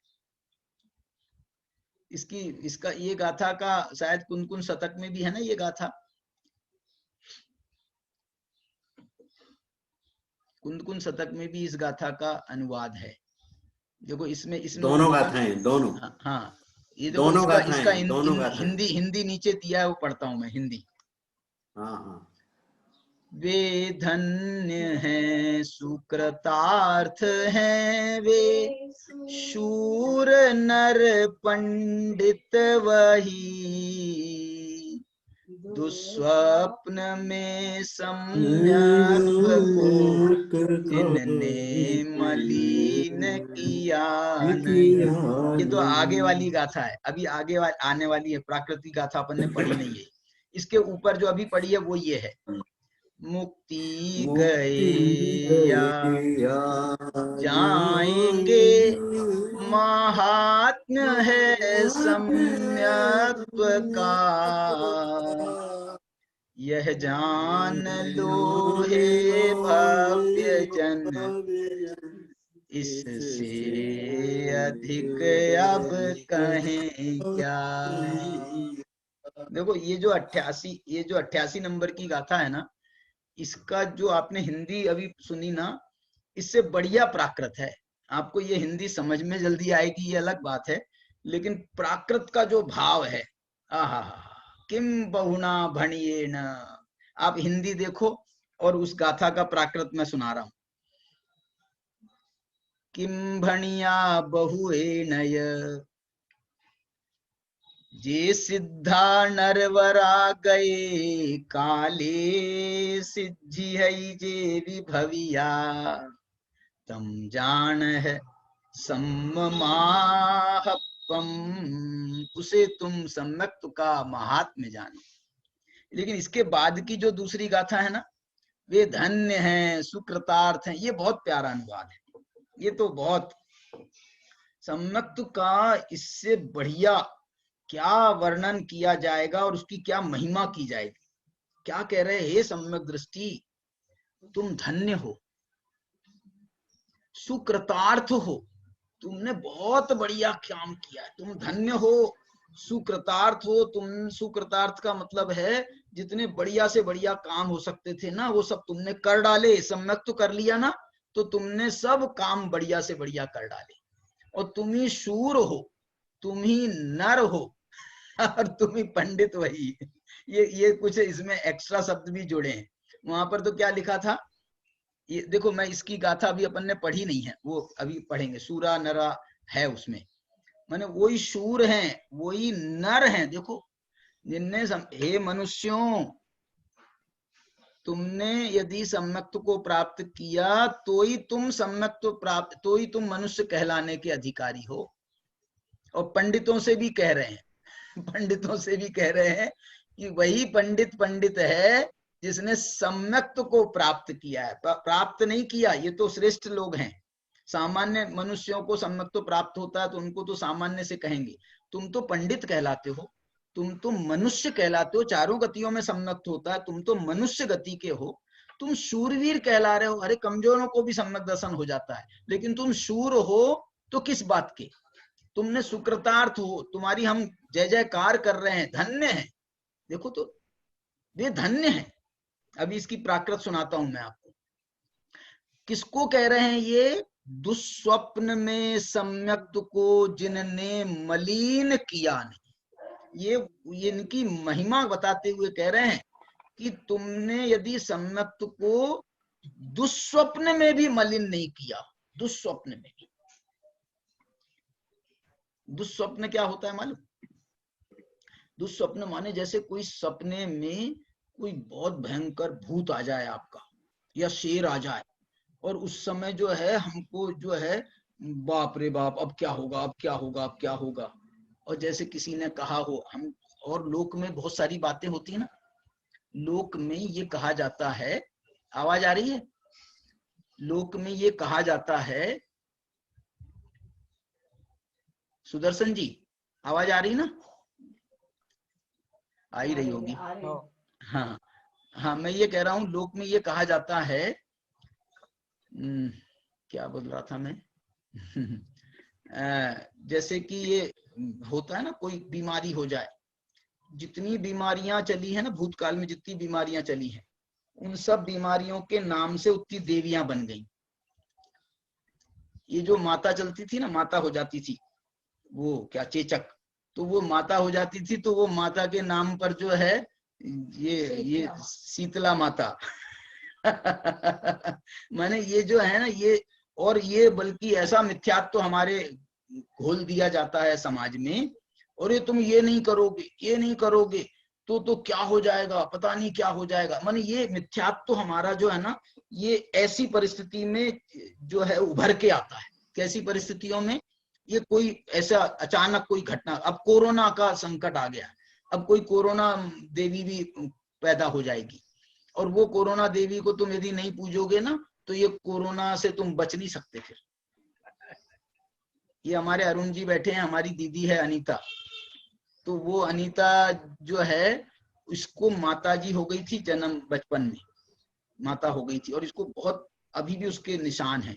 इसका ये गाथा का शायद कुन-कुन शतक में भी है ना ये गाथा, कुन-कुन शतक में भी इस गाथा का अनुवाद है। देखो इसमें दोनों गाथाएं, दोनों। हाँ ये देखो इसका दोनों हिंदी नीचे दिया है, वो पढ़ता हूं मैं हिंदी। हाँ हाँ। वे धन्य हैं सुकृतार्थ हैं वे, शूर नर पंडित वही, दुस्वप्न में सम्यक को जिनने मलिन किया नहीं। ये तो आगे वाली गाथा है, अभी आगे आने वाली है प्राकृतिक गाथा, अपन ने पढ़ी नहीं है। इसके ऊपर जो अभी पढ़ी है वो ये है, मुक्ति गए या जाएंगे, महात्म्य है सम्यक्त्व का, यह जान लो हे भव्य जन, इससे अधिक अब कहें क्या। देखो ये जो 88 नंबर की गाथा है ना, इसका जो आपने हिंदी अभी सुनी ना, इससे बढ़िया प्राकृत है। आपको ये हिंदी समझ में जल्दी आएगी ये अलग बात है, लेकिन प्राकृत का जो भाव है, आहा किम बहुना भणियेन। आप हिंदी देखो और उस गाथा का प्राकृत मैं सुना रहा हूं। किम भणिया बहुएनय, जे सिद्धा नरवरा गए काले, सिद्धि है जे विभविया, तम जान है सम्माहपम, उसे तुम सम्यक्त्व का महात्म्य जानो। लेकिन इसके बाद की जो दूसरी गाथा है ना, वे धन्य हैं सुकृतार्थ हैं, ये बहुत प्यारा अनुवाद है। ये तो बहुत सम्यक्त्व का इससे बढ़िया क्या वर्णन किया जाएगा और उसकी क्या महिमा की जाएगी। क्या कह रहे, हे सम्यक दृष्टि, तुम धन्य हो, सुकृतार्थ हो, तुमने बहुत बढ़िया काम किया है, तुम धन्य हो, सुकृतार्थ हो। तुम सुकृतार्थ का मतलब है जितने बढ़िया से बढ़िया काम हो सकते थे ना, वो सब तुमने कर डाले। सम्यक तो कर लिया ना, तो तुमने सब काम बढ़िया से बढ़िया कर डाले। और तुम ही शूर हो, तुम ही नर हो, और तुम ही पंडित वही। ये कुछ इसमें एक्स्ट्रा शब्द भी जुड़े हैं। वहां पर तो क्या लिखा था, ये देखो, मैं इसकी गाथा अभी अपन ने पढ़ी नहीं है, वो अभी पढ़ेंगे। सूरा नरा है उसमें, माने वही शूर हैं, वही नर हैं। देखो जिनने हे मनुष्यों, तुमने यदि सम्यक्त्व को प्राप्त किया तो ही तुम सम्यक्त्व प्राप्त, तो ही तुम मनुष्य कहलाने के अधिकारी हो। और पंडितों से भी कह रहे हैं, पंडितों से भी कह रहे हैं कि वही पंडित है जिसने सम्यक्त्व को प्राप्त किया है। प्राप्त नहीं किया, ये तो श्रेष्ठ लोग हैं। सामान्य मनुष्यों को सम्यक्त्व प्राप्त होता है तो उनको तो सामान्य से कहेंगे, तुम तो पंडित कहलाते हो, तुम तो मनुष्य कहलाते हो। चारों गतियों में सम्यक्त्व होता है, तुम तो मनुष्य गति के हो, तुम शूरवीर कहला रहे हो। अरे कमजोरों को भी सम्यक दर्शन हो जाता है, लेकिन तुम शूर हो तो किस बात के, तुमने सुकृतार्थ हो, तुम्हारी हम जय जयकार कर रहे हैं, धन्य है। देखो तो वे धन्य है। अभी इसकी प्राकृत सुनाता हूं मैं आपको। किसको कह रहे हैं ये, दुस्वप्न में सम्यक्त्व को जिनने मलिन किया नहीं। ये इनकी महिमा बताते हुए कह रहे हैं कि तुमने यदि सम्यक्त्व को दुस्वप्न में भी मलिन नहीं किया, दुस्वप्न में भी। दुस्वप्न क्या होता है मालूम? दुस्वप्न माने जैसे कोई सपने में कोई बहुत भयंकर भूत आ जाए आपका, या शेर आ जाए, और उस समय जो है हमको जो है बाप रे बाप, अब क्या होगा, अब क्या होगा, अब क्या होगा। और जैसे किसी ने कहा हो, हम, और लोक में बहुत सारी बातें होती है ना, लोक में ये कहा जाता है, आवाज आ रही है? लोक में ये कहा जाता है, सुदर्शन जी आवाज आ रही ना? आ ही रही होगी। हाँ हाँ, मैं ये कह रहा हूं, लोक में ये कहा जाता है, क्या बोल रहा था मैं? जैसे कि ये होता है ना, कोई बीमारी हो जाए, जितनी बीमारियां चली है ना भूतकाल में, जितनी बीमारियां चली हैं, उन सब बीमारियों के नाम से उतनी देवियां बन गई। ये जो माता चलती थी ना, माता हो जाती थी, वो क्या चेचक, तो वो माता हो जाती थी, तो वो माता के नाम पर जो है ये शीतला माता माने ये जो है ना, ये और ये बल्कि ऐसा मिथ्यात्व तो हमारे घोल दिया जाता है समाज में, और ये तुम ये नहीं करोगे, ये नहीं करोगे तो क्या हो जाएगा, पता नहीं क्या हो जाएगा। माने ये मिथ्यात्व तो हमारा जो है ना, ये ऐसी परिस्थिति में जो है उभर के आता है। कैसी परिस्थितियों में? ये कोई ऐसा अचानक कोई घटना, अब कोरोना का संकट आ गया, अब कोई कोरोना देवी भी पैदा हो जाएगी, और वो कोरोना देवी को तुम यदि नहीं पूजोगे ना, तो ये कोरोना से तुम बच नहीं सकते। फिर ये हमारे अरुण जी बैठे हैं, हमारी दीदी है अनीता, तो वो अनीता जो है, इसको माता जी हो गई थी जन्म, बचपन में माता हो गई थी, और इसको बहुत अभी भी उसके निशान हैं।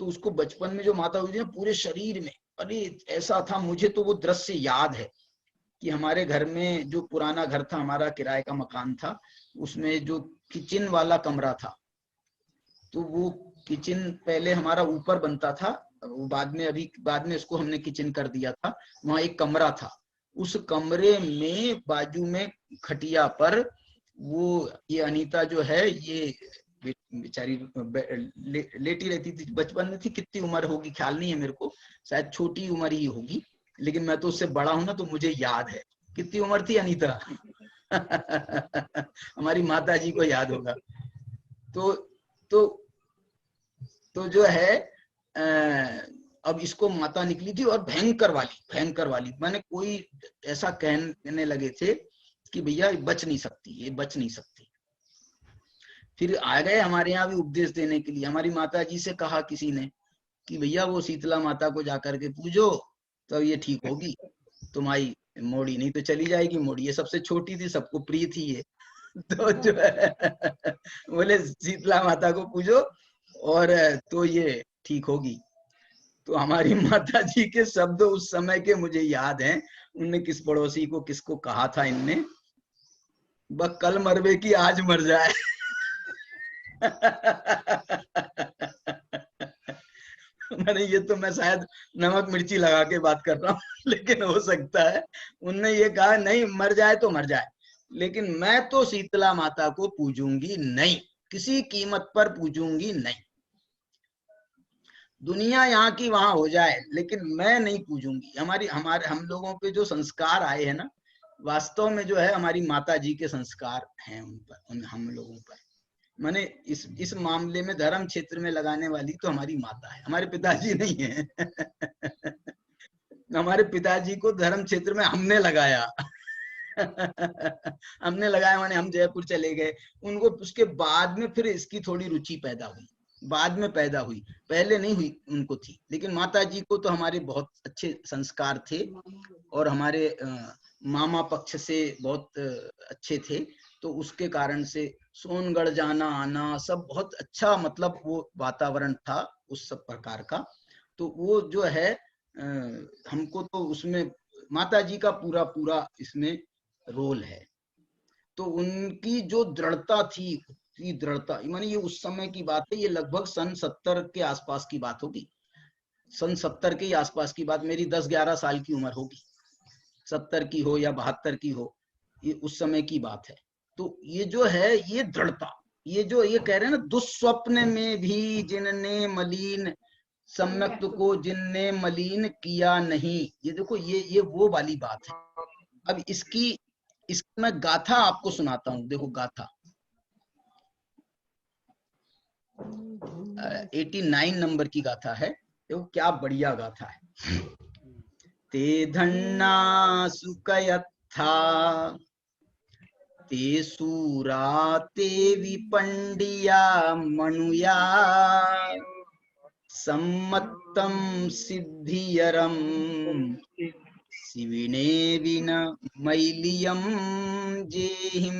तो उसको बचपन में जो माता हुई थी ना, पूरे शरीर में, अरे ऐसा था, मुझे तो वो दृश्य याद है कि हमारे घर में जो पुराना घर था, हमारा किराए का मकान था, उसमें जो किचन वाला कमरा था, तो वो किचन पहले हमारा ऊपर बनता था, वो बाद में इसको हमने किचन कर दिया था। वहां एक कमरा था, उस कमरे में बाजू में खटिया पर वो ये अनीता जो है, ये बेचारी लेटी रहती थी। बचपन में थी, कितनी उम्र होगी ख्याल नहीं है मेरे को, शायद छोटी उम्र ही होगी, लेकिन मैं तो उससे बड़ा हूं ना, तो मुझे याद है कितनी उम्र थी अनीता। हमारी माता जी को याद होगा। तो तो तो जो है अब इसको माता निकली थी, और भयंकर वाली माने कोई ऐसा कहने लगे थे कि भैया बच नहीं सकती, ये बच नहीं सकती। फिर आ गए हमारे यहाँ भी उपदेश देने के लिए। हमारी माता जी से कहा किसी ने कि भैया वो शीतला माता को जाकर के पूजो, तो ये ठीक होगी, तुम्हारी मोड़ी नहीं तो चली जाएगी मोड़ी। ये सबसे छोटी थी, सबको प्रिय थी ये। तो जो है बोले शीतला माता को पूजो और तो ये ठीक होगी। तो हमारी माता जी के शब्द उस समय के मुझे याद हैं। उनने किस पड़ोसी को, किसको कहा था इनने, बस कल मरवे की आज मर जाए। मैंने ये तो मैं शायद नमक मिर्ची लगा के बात कर रहा हूँ, लेकिन हो सकता है उनने ये कहा नहीं, मर जाए तो मर जाए, लेकिन मैं तो शीतला माता को पूजूंगी नहीं, किसी कीमत पर पूजूंगी नहीं। दुनिया यहाँ की वहां हो जाए, लेकिन मैं नहीं पूजूंगी। हम लोगों पे जो संस्कार आए हैं ना, वास्तव में जो है हमारी माता जी के संस्कार हैं उन पर, हम लोगों पर। माने इस मामले में धर्म क्षेत्र में लगाने वाली तो हमारी माता है, हमारे पिताजी नहीं है। हमारे पिताजी को धर्म क्षेत्र में हमने लगाया। हमने लगाया माने हम जयपुर चले गए, उनको उसके बाद में फिर इसकी थोड़ी रुचि पैदा हुई, बाद में पैदा हुई, पहले नहीं हुई उनको थी। लेकिन माता जी को तो हमारे बहुत अच्छे संस्कार थे, और हमारे मामा पक्ष से बहुत अच्छे थे, तो उसके कारण से सोनगढ़ जाना आना सब बहुत अच्छा, मतलब वो वातावरण था उस सब प्रकार का। तो वो जो है हमको तो उसमें माता जी का पूरा पूरा इसमें रोल है। तो उनकी जो दृढ़ता थी, दृढ़ता माने ये उस समय की बात है, ये लगभग सन 70 के आसपास की बात होगी, सन 70 के आसपास की बात, मेरी 10-11 साल की उम्र होगी, 70 की हो या 72 की हो, ये उस समय की बात है। तो ये जो है, ये दृढ़ता, ये जो ये कह रहे हैं ना, दुस्वप्न में भी जिनने मलिन सम्यक्त को जिनने मलिन किया नहीं, ये देखो ये वो वाली बात है। अब इसकी मैं गाथा आपको सुनाता हूँ, देखो गाथा 89 नंबर की गाथा है, देखो क्या बढ़िया गाथा है। ते धन्ना सुकयत्था ते सूरा ते विपंडिया मनुया सम्मत्तम सिद्धियरम शिविने विन मैलियम जेहिम।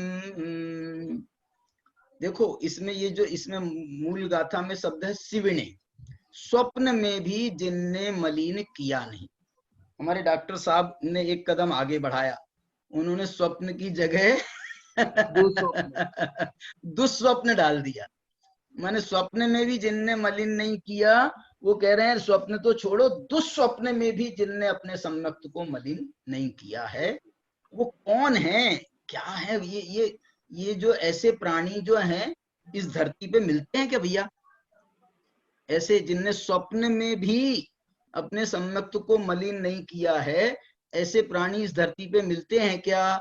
देखो इसमें ये जो इसमें मूल गाथा में शब्द है शिविने, स्वप्न में भी जिनने मलिन किया नहीं। हमारे डॉक्टर साहब ने एक कदम आगे बढ़ाया, उन्होंने स्वप्न की जगह दुस्वप्न डाल दिया। माने स्वप्न में भी जिनने मलिन नहीं किया, वो कह रहे हैं स्वप्न तो छोड़ो, दुस्वप्न में भी जिनने अपने सम्यक्त को मलिन नहीं किया है, वो कौन है, क्या है ये जो ऐसे प्राणी जो हैं, इस धरती पे मिलते हैं क्या भैया? ऐसे जिनने स्वप्न में भी अपने सम्यक्त को मलिन नहीं किया है, ऐसे प्राणी इस धरती पे मिलते हैं क्या?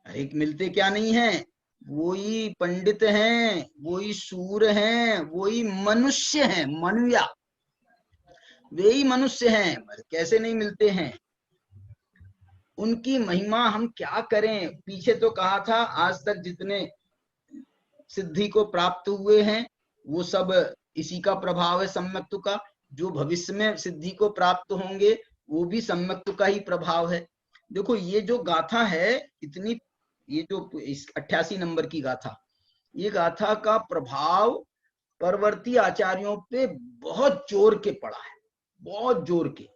अरे मिलते क्या नहीं है, वही पंडित हैं, वही सूर हैं, वही मनुष्य हैं, मनुया, वे ही मनुष्य हैं, कैसे नहीं मिलते हैं? उनकी महिमा हम क्या करें? पीछे तो कहा था आज तक जितने सिद्धि को प्राप्त हुए हैं वो सब इसी का प्रभाव है, सम्यक्त का। जो भविष्य में सिद्धि को प्राप्त होंगे वो भी सम्यक्त का ही प्रभाव है। देखो ये जो गाथा है, इतनी, ये जो 88 नंबर की गाथा, ये गाथा का प्रभाव परवर्ती आचार्यों पे बहुत जोर के पड़ा है, बहुत जोर के।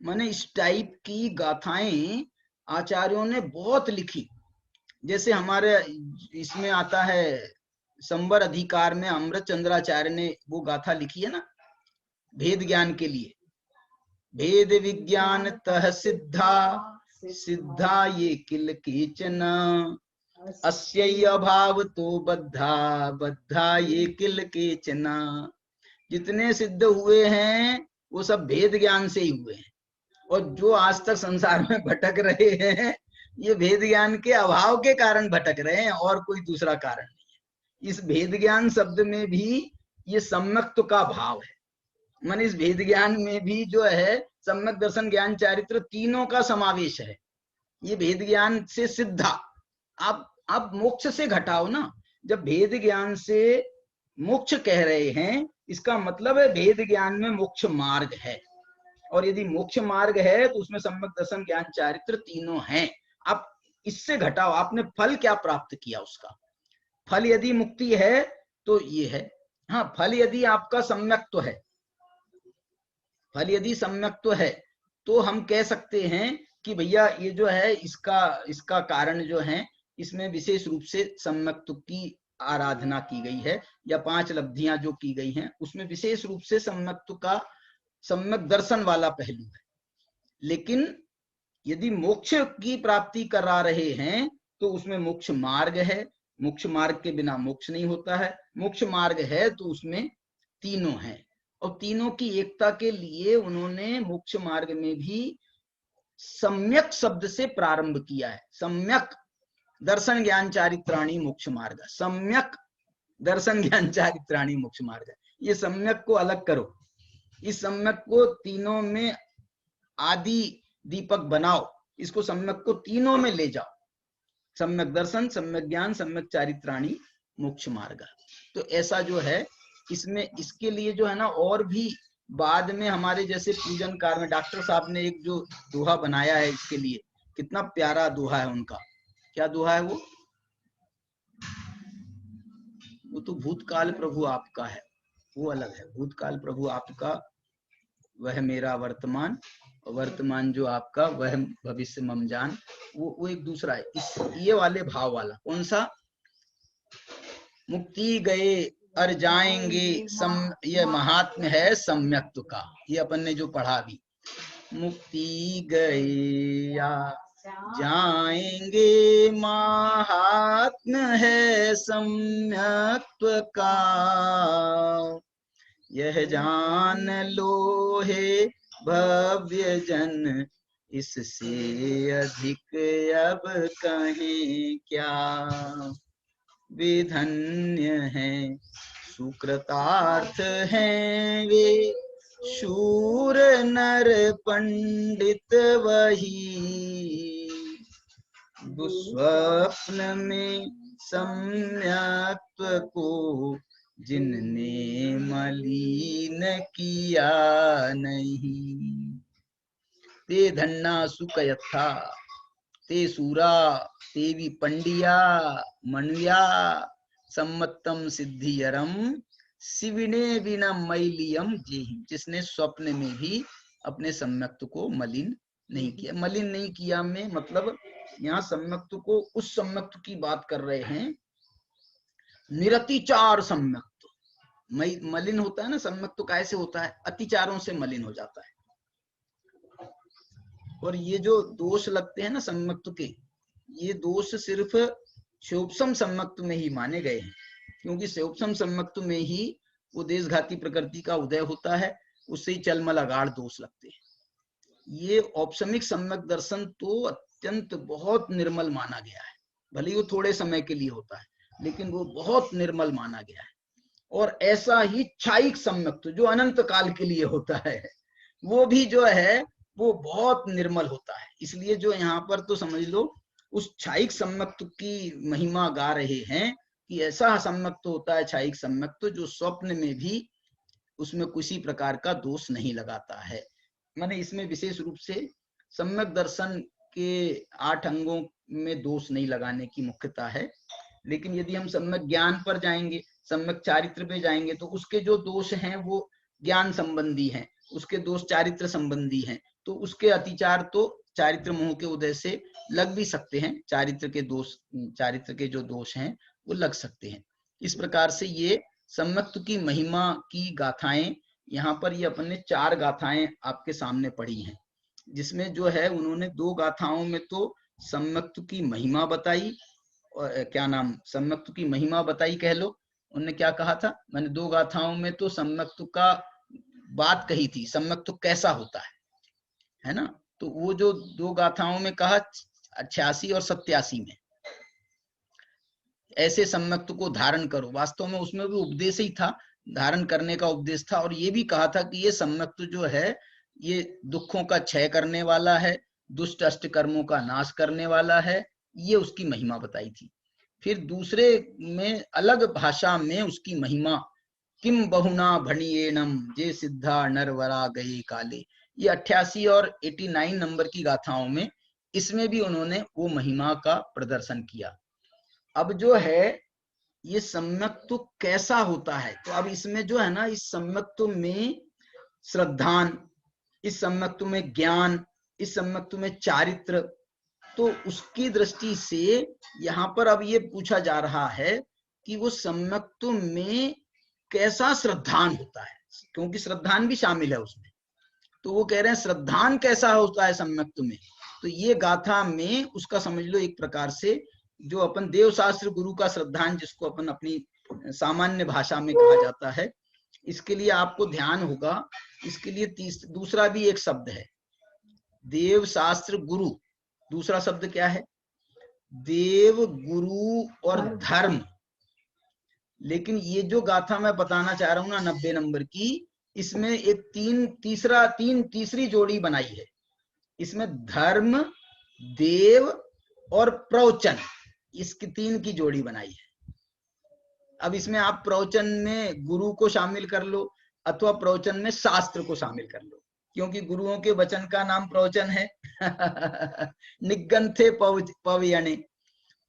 माने इस टाइप की गाथाएं आचार्यों ने बहुत लिखी। जैसे हमारे इसमें आता है संवर अधिकार में अमृत चंद्राचार्य ने वो गाथा लिखी है ना, भेद ज्ञान के लिए। भेद विज्ञान तह सिद्धा, सिद्धा ये किल केचन, अस्यय अभाव तो बद्धा, बद्धा ये किल केचन। जितने सिद्ध हुए हैं वो सब भेद ज्ञान से ही हुए हैं, और जो आज तक संसार में भटक रहे हैं ये भेद ज्ञान के अभाव के कारण भटक रहे हैं, और कोई दूसरा कारण नहीं है। इस भेद ज्ञान शब्द में भी ये सम्यक्त का भाव है। मन इस भेद ज्ञान में भी जो है सम्यक दर्शन ज्ञान चारित्र तीनों का समावेश है। ये भेद ज्ञान से सिद्धा, आप मोक्ष से घटाओ ना, जब भेद ज्ञान से मोक्ष कह रहे हैं इसका मतलब है भेद ज्ञान में मोक्ष मार्ग है, और यदि मोक्ष मार्ग है तो उसमें सम्यक दर्शन ज्ञान चारित्र तीनों हैं। आप इससे घटाओ, आपने फल क्या प्राप्त किया? उसका फल यदि मुक्ति है तो ये है। हाँ, फल यदि आपका सम्यक्त्व है, फल यदि सम्यक्त्व है तो हम कह सकते हैं कि भैया ये जो है इसका कारण जो है, इसमें विशेष रूप से सम्यक्त्व की आराधना की गई है, या 5 लब्धियां जो की गई हैं उसमें विशेष रूप से सम्यक्त्व का सम्यक दर्शन वाला पहलू है। लेकिन यदि मोक्ष की प्राप्ति करा रहे हैं तो उसमें मोक्ष मार्ग है, मोक्ष मार्ग के बिना मोक्ष नहीं होता है। मोक्ष मार्ग है तो उसमें तीनों हैं, और तीनों की एकता के लिए उन्होंने मोक्ष मार्ग में भी सम्यक शब्द से प्रारंभ किया है। सम्यक दर्शन ज्ञान चारित्राणी मोक्ष मार्ग, सम्यक दर्शन ज्ञान चारित्राणी मोक्ष मार्ग। ये सम्यक को अलग करो, इस सम्यक को तीनों में आदि दीपक बनाओ, इसको सम्यक को तीनों में ले जाओ, सम्यक दर्शन, सम्यक ज्ञान, सम्यक चारित्राणी मोक्ष मार्ग। तो ऐसा जो है इसमें, इसके लिए जो है ना, और भी बाद में हमारे जैसे पूजन कार में डॉक्टर साहब ने एक जो दोहा बनाया है इसके लिए, कितना प्यारा दोहा है उनका। क्या दोहा है वो? तो भूतकाल प्रभु आपका है, वो अलग है। भूतकाल प्रभु आपका, वह मेरा वर्तमान, वर्तमान जो आपका वह भविष्य मम जान, वो एक दूसरा है। इस ये वाले भाव वाला कौन सा? मुक्ति गए अर जाएंगे, ये महात्म्य है सम्यक्त्व का। ये अपन ने जो पढ़ा भी, मुक्ति गए या जाएंगे, महात्म्य है सम्यक्त्व का, यह जान लो हे भव्य जन, इससे अधिक अब कहें क्या। वे धन्य हैं, सुकृतार्थ हैं वे, शूर नर पंडित वही, दुस्वप्न में सम्यक्त्व को जिनने मलिन किया नहीं। ते धन्ना सुकयथा, ते सूरा, तेवी पंडिया मनुया, सम्मतम सिद्धियरम, शिविने बिना मैलियम जेहि। जिसने स्वप्न में भी अपने सम्यक्त्व को मलिन नहीं किया। मलिन नहीं किया में मतलब यहाँ सम्यक्त्व को, उस सम्यक्त्व की बात कर रहे हैं, निरतिचार सम्यक्त्व। मलिन होता है ना सम्यक्त्व, कैसे होता है? अतिचारों से मलिन हो जाता है। और ये जो दोष लगते हैं ना सम्यक्त्व के, ये दोष सिर्फ शोभसम सम्यक्त्व में ही माने गए हैं। क्योंकि सेवोपम सम्यक्त्व में ही वो देशघाती प्रकृति का उदय होता है, उससे ही चलमल अगाढ़ दोष लगते हैं। ये औपसमिक सम्यक दर्शन तो अत्यंत बहुत निर्मल माना गया है, भले ही वो थोड़े समय के लिए होता है लेकिन वो बहुत निर्मल माना गया है। और ऐसा ही क्षायिक सम्यक्त्व जो अनंत काल के लिए होता है, वो भी जो है वो बहुत निर्मल होता है। इसलिए जो यहाँ पर तो समझ लो उस क्षायिक सम्यक्त्व की महिमा गा रहे हैं कि ऐसा सम्यक्त्व होता है क्षायिक सम्यक्त्व जो स्वप्न में भी उसमें किसी प्रकार का दोष नहीं लगाता है। माने इसमें विशेष रूप से सम्यक दर्शन के 8 अंगों में दोष नहीं लगाने की मुख्यता है। लेकिन यदि हम सम्यक ज्ञान पर जाएंगे, सम्यक चारित्र पे जाएंगे, तो उसके जो दोष हैं वो ज्ञान संबंधी हैं, उसके दोष चारित्र संबंधी हैं, तो उसके अतिचार तो चारित्र मोह के उदय से लग भी सकते हैं। चारित्र के जो दोष हैं वो लग सकते हैं। इस प्रकार से ये सम्यक्त्व की महिमा की गाथाएं, यहाँ पर ये अपने 4 गाथाएं आपके सामने पढ़ी हैं, जिसमें जो है उन्होंने 2 गाथाओं में तो सम्यक्त्व की महिमा बताई, और क्या नाम सम्यक्त्व की महिमा बताई कह लो। उन्होंने क्या कहा था, मैंने 2 गाथाओं में तो सम्यक्त्व का बात कही थी, सम्यक्त्व कैसा होता है ना। तो वो जो 2 गाथाओं में कहा 88 और 87 में, ऐसे सम्यक्त्व को धारण करो, वास्तव में उसमें भी उपदेश ही था, धारण करने का उपदेश था। और ये भी कहा था कि ये सम्यक्त्व जो है ये दुखों का क्षय करने वाला है, दुष्ट अष्ट कर्मों का नाश करने वाला है, ये उसकी महिमा बताई थी। फिर दूसरे में अलग भाषा में उसकी महिमा, किम बहुना भणियेनम जे सिद्धा नरवरा गए काले, ये 88 और 89 नंबर की गाथाओं में, इसमें भी उन्होंने वो महिमा का प्रदर्शन किया। अब जो है ये सम्यक्त्व कैसा होता है, तो अब इसमें जो है ना, इस सम्यक्त्व में श्रद्धान, इस सम्यक्त्व में ज्ञान, इस सम्यक्त्व में चारित्र, तो उसकी दृष्टि से यहाँ पर अब ये पूछा जा रहा है कि वो सम्यक्त्व में कैसा श्रद्धान होता है, क्योंकि श्रद्धान भी शामिल है उसमें। तो वो कह रहे हैं श्रद्धान कैसा होता है सम्यक्त्व में, तो ये गाथा में उसका समझ लो एक प्रकार से जो अपन देव शास्त्र गुरु का श्रद्धान, जिसको अपन अपनी सामान्य भाषा में कहा जाता है, इसके लिए आपको ध्यान होगा, इसके लिए दूसरा भी एक शब्द है, देव शास्त्र गुरु। दूसरा शब्द क्या है, देव गुरु और धर्म। लेकिन ये जो गाथा मैं बताना चाह रहा हूं ना 90 नंबर की, इसमें एक तीसरी जोड़ी बनाई है। इसमें धर्म, देव और प्रवचन, इसकी 3 की जोड़ी बनाई है। अब इसमें आप प्रवचन में गुरु को शामिल कर लो अथवा प्रवचन में शास्त्र को शामिल कर लो, क्योंकि गुरुओं के वचन का नाम प्रवचन है। निगंथे पवयणे,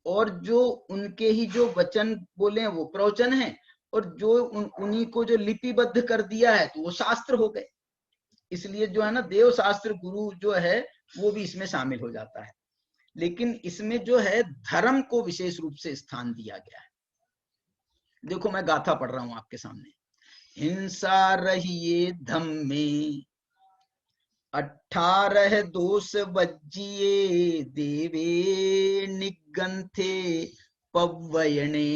और जो उनके ही जो वचन बोले वो प्रवचन है, और जो उन्हीं को जो लिपिबद्ध कर दिया है तो वो शास्त्र हो गए। इसलिए जो है ना देव शास्त्र गुरु जो है वो भी इसमें शामिल हो जाता है। लेकिन इसमें जो है धर्म को विशेष रूप से स्थान दिया गया है। देखो मैं गाथा पढ़ रहा हूं आपके सामने। हिंसा रहिए धम में 18 दोष वज्जिए देवे निगंथे पव्वयणे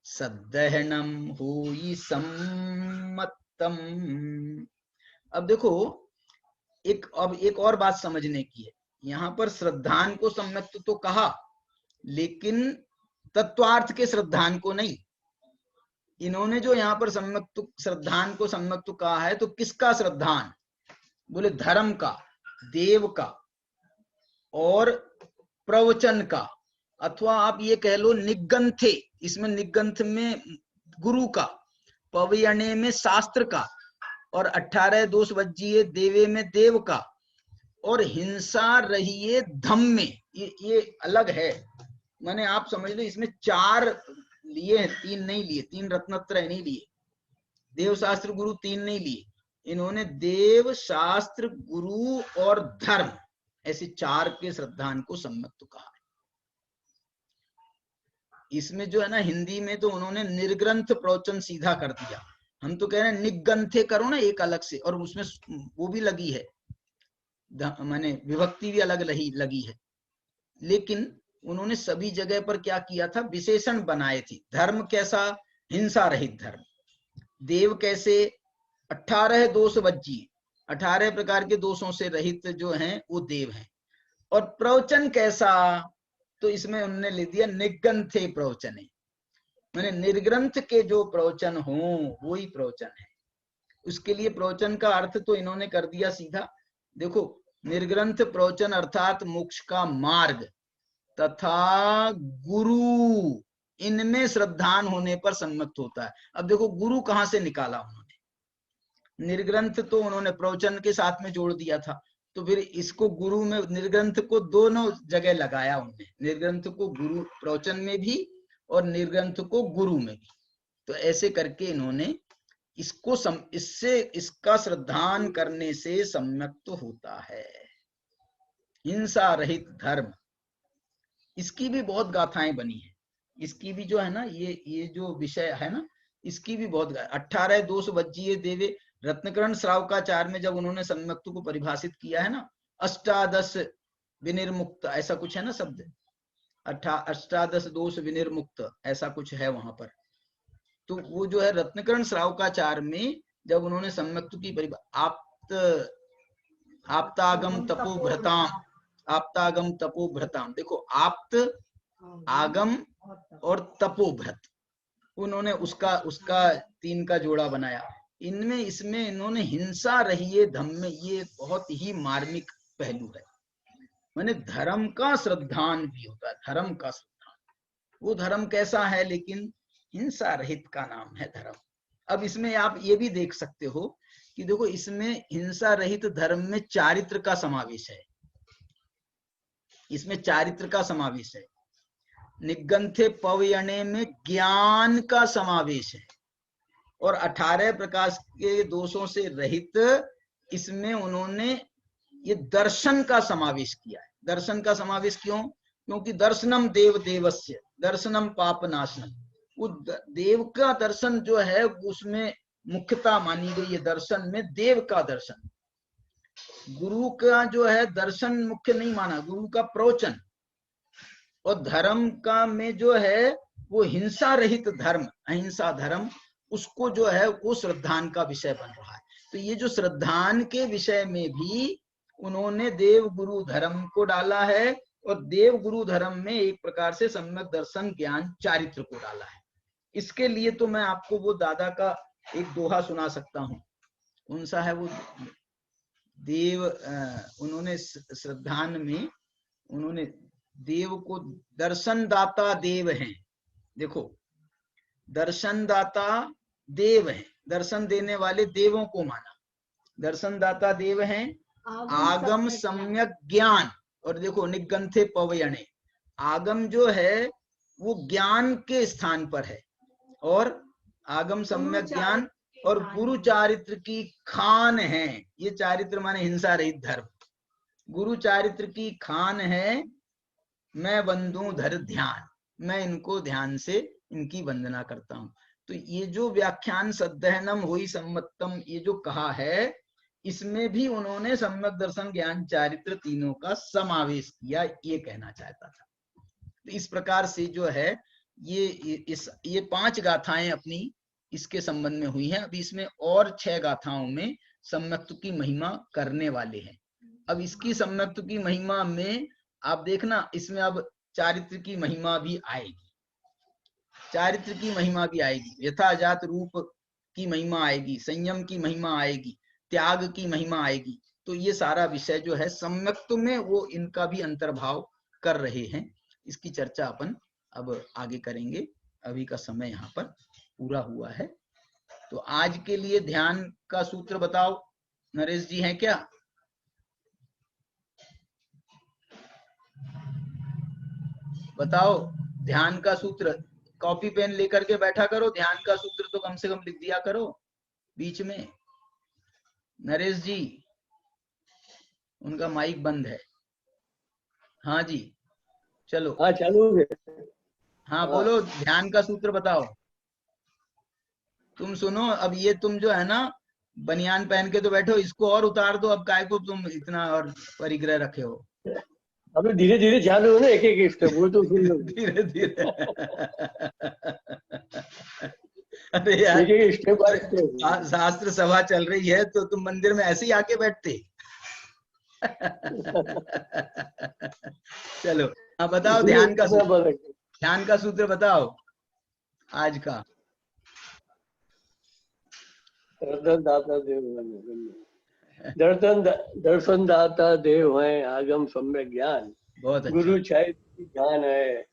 सद्दहनम होई सम्मतम। अब देखो एक और बात समझने की है, यहाँ पर श्रद्धान को सम्यक्त्व तो कहा, लेकिन तत्वार्थ के श्रद्धान को नहीं। इन्होंने जो यहाँ पर सम्यक्त्व श्रद्धान को सम्यक्त्व कहा है, तो किसका श्रद्धान, बोले धर्म का, देव का और प्रवचन का, अथवा आप ये कह लो निगंथे, इसमें निगंथ में गुरु का, पवयणे में शास्त्र का, और 18 दोष वज्जिए देवे में देव का, और हिंसा रहिए धम में, ये अलग है। माने आप समझ लो इसमें 4 लिए हैं, 3 नहीं लिए, 3 रत्नत्रय नहीं लिए, देव शास्त्र गुरु 3 नहीं लिए, इन्होंने देव शास्त्र गुरु और धर्म, ऐसे 4 के श्रद्धान को सम्यक्त्व कहा है। इसमें जो है ना हिंदी में तो उन्होंने निर्ग्रंथ प्रवचन सीधा कर दिया, हम तो कह रहे हैं निगंथे करो ना एक अलग से, और उसमें वो भी लगी है, माने विभक्ति भी अलग लगी है। लेकिन उन्होंने सभी जगह पर क्या किया था, विशेषण बनाए थे। धर्म कैसा, हिंसा रहित धर्म। देव कैसे? 18 दोष वर्जिए, 18 प्रकार के दोषों से रहित जो हैं वो देव हैं। और प्रवचन कैसा? तो इसमें उन्होंने ले दिया निग्रंथे प्रवचने, मैंने निर्ग्रंथ के जो प्रवचन हो वो ही प्रवचन है। उसके लिए प्रवचन का अर्थ तो इन्होंने कर दिया सीधा। देखो, निर्ग्रंथ प्रवचन अर्थात मोक्ष का मार्ग तथा गुरु, इनमें श्रद्धान होने पर सम्मत होता है। अब देखो गुरु कहां से निकाला उन्होंने? निर्ग्रंथ तो उन्होंने प्रवचन के साथ में जोड़ दिया था, तो फिर इसको गुरु में, निर्ग्रंथ को दोनों जगह लगाया उन्होंने, निर्ग्रंथ को गुरु प्रवचन में भी और निर्ग्रंथ को गुरु में भी। तो ऐसे करके इन्होंने इसको इससे इसका श्रद्धान करने से सम्यक तो होता है। हिंसा रहित धर्म, इसकी भी बहुत गाथाएं बनी है। इसकी भी जो है ना, ये जो विषय है ना, इसकी भी बहुत 18 दोष वर्जिए देवे, रत्नकरण श्रावकाचार में जब उन्होंने सम्यक्त को परिभाषित किया है ना, 18 विनिर्मुक्त ऐसा कुछ है ना शब्द, 18 दोष विनिर्मुक्त ऐसा कुछ है वहां पर। तो वो जो है रत्नकरण श्रावकाचार में जब उन्होंने सम्यक्त की आप्तागम तपोभ्रताम, आप्तागम तपोभ्रताम, देखो आप्त, आगम और तपोभ्रत, उन्होंने उसका 3 का जोड़ा बनाया। इनमें इसमें इन्होंने हिंसा रहिए धम्म में, ये बहुत ही मार्मिक पहलू है। माने धर्म का श्रद्धान भी होता है, धर्म का श्रद्धान। वो धर्म कैसा है? लेकिन हिंसा रहित का नाम है धर्म। अब इसमें आप ये भी देख सकते हो कि देखो इसमें हिंसा रहित धर्म में चारित्र का समावेश है, इसमें चारित्र का समावेश है। निगंथे पवयणे में ज्ञान का समावेश है, और 18 प्रकार के दोषों से रहित इसमें उन्होंने ये दर्शन का समावेश किया है। दर्शन का समावेश क्यों? क्योंकि दर्शनम देव देवस्य दर्शनम पाप नाशनम, वो देव का दर्शन जो है उसमें मुख्यता मानी गई है। दर्शन में देव का दर्शन, गुरु का जो है दर्शन मुख्य नहीं माना, गुरु का प्रवचन। और धर्म का में जो है वो हिंसा रहित धर्म, अहिंसा धर्म, उसको जो है वो श्रद्धान का विषय बन रहा है। तो ये जो श्रद्धान के विषय में भी उन्होंने देव गुरु धर्म को डाला है, और देव गुरु धर्म में एक प्रकार से सम्यक दर्शन ज्ञान चारित्र को डाला है। इसके लिए तो मैं आपको वो दादा का एक दोहा सुना सकता हूँ। कौन सा है वो? देव उन्होंने श्रद्धान में उन्होंने देव को दर्शन दाता देव हैं। देखो, दर्शन दाता देव हैं, दर्शन देने वाले देवों को माना, दर्शन दाता देव हैं। आगम सम्यक ज्ञान, और देखो निगंथे पवयणे, आगम जो है वो ज्ञान के स्थान पर है, और आगम सम्यक ज्ञान और गुरु चारित्र की खान है। ये चारित्र माने हिंसा रहित धर्म, गुरु चारित्र की खान है। मैं बंदू धर ध्यान, मैं इनको ध्यान से इनकी वंदना करता हूं। तो ये जो व्याख्यान सद्धहनम होई सम्मतम ये जो कहा है, इसमें भी उन्होंने सम्यक दर्शन ज्ञान चारित्र तीनों का समावेश किया, ये कहना चाहता था। तो इस प्रकार से जो है ये 5 गाथाएं अपनी इसके संबंध में हुई हैं। अभी इसमें और 6 गाथाओं में सम्यक्त की महिमा करने वाले हैं। अब इसकी सम्यक्त की महिमा में आप देखना, इसमें अब चारित्र की महिमा भी आएगी, चारित्र की महिमा भी आएगी, यथाजात रूप की महिमा आएगी, संयम की महिमा आएगी, त्याग की महिमा आएगी। तो ये सारा विषय जो है सम्यक्त में वो इनका भी अंतर्भाव कर रहे हैं। इसकी चर्चा अपन अब आगे करेंगे, अभी का समय यहाँ पर पूरा हुआ है। तो आज के लिए ध्यान का सूत्र बताओ, नरेश जी हैं क्या? बताओ ध्यान का सूत्र, कॉपी पेन लेकर के बैठा करो, ध्यान का सूत्र तो कम से कम लिख दिया करो बीच में। नरेश जी, उनका माइक बंद है। हाँ जी, चलो। हाँ चालू है। हाँ बोलो, ध्यान का सूत्र बताओ। तुम सुनो, अब ये तुम जो है ना बनियान पहन के तो बैठो, इसको और उतार दो। अब काय को तुम इतना और परिग्रह रखे हो? अभी धीरे धीरे ध्यान दो ना, एक एक स्टेप वो तो धीरे धीरे अरे यार, देखिए स्टेप बाय स्टेप। शास्त्र सभा चल रही है तो तुम मंदिर में ऐसे ही आके बैठते। चलो, हाँ बताओ, ध्यान का सूत्र बताओ आज का। दर्शन दाता देव है, आगम सम्यक ज्ञान, बहुत अच्छा। गुरु चाहे ध्यान है,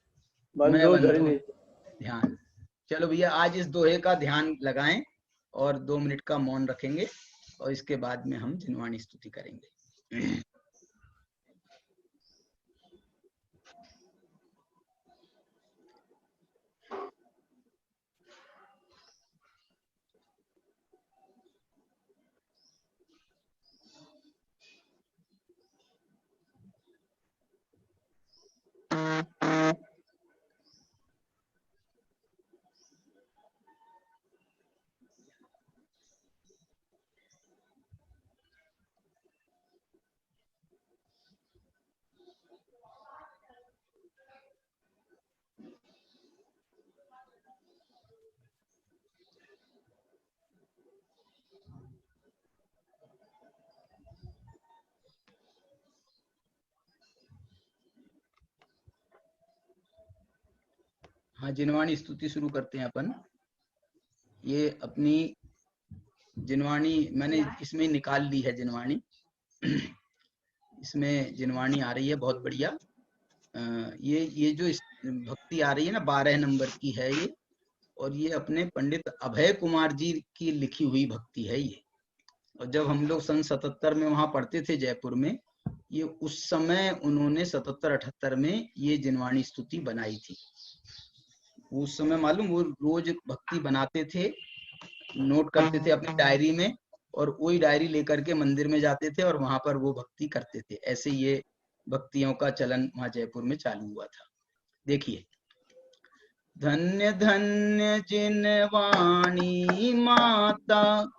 मैं बंदो बंदो धरनी ध्यान। चलो भैया, आज इस दोहे का ध्यान लगाएं और 2 मिनट का मौन रखेंगे और इसके बाद में हम जिनवाणी स्तुति करेंगे। हाँ, जिनवाणी स्तुति शुरू करते हैं अपन। ये अपनी जिनवाणी मैंने इसमें निकाल ली है जिनवाणी। इसमें जिनवाणी आ रही है, बहुत बढ़िया। ये जो भक्ति आ रही है ना, 12 नंबर की है ये, और ये अपने पंडित अभय कुमार जी की लिखी हुई भक्ति है ये। और जब हम लोग सन 77 में वहां पढ़ते थे जयपुर में, ये उस समय उन्होंने 77-78 में ये जिनवाणी स्तुति बनाई थी। उस समय मालूम, वो रोज भक्ति बनाते थे, नोट करते थे अपनी डायरी में, और वही डायरी लेकर के मंदिर में जाते थे और वहां पर वो भक्ति करते थे। ऐसे ये भक्तियों का चलन वहां जयपुर में चालू हुआ था। देखिए, धन्य धन्य जिनवाणी माता,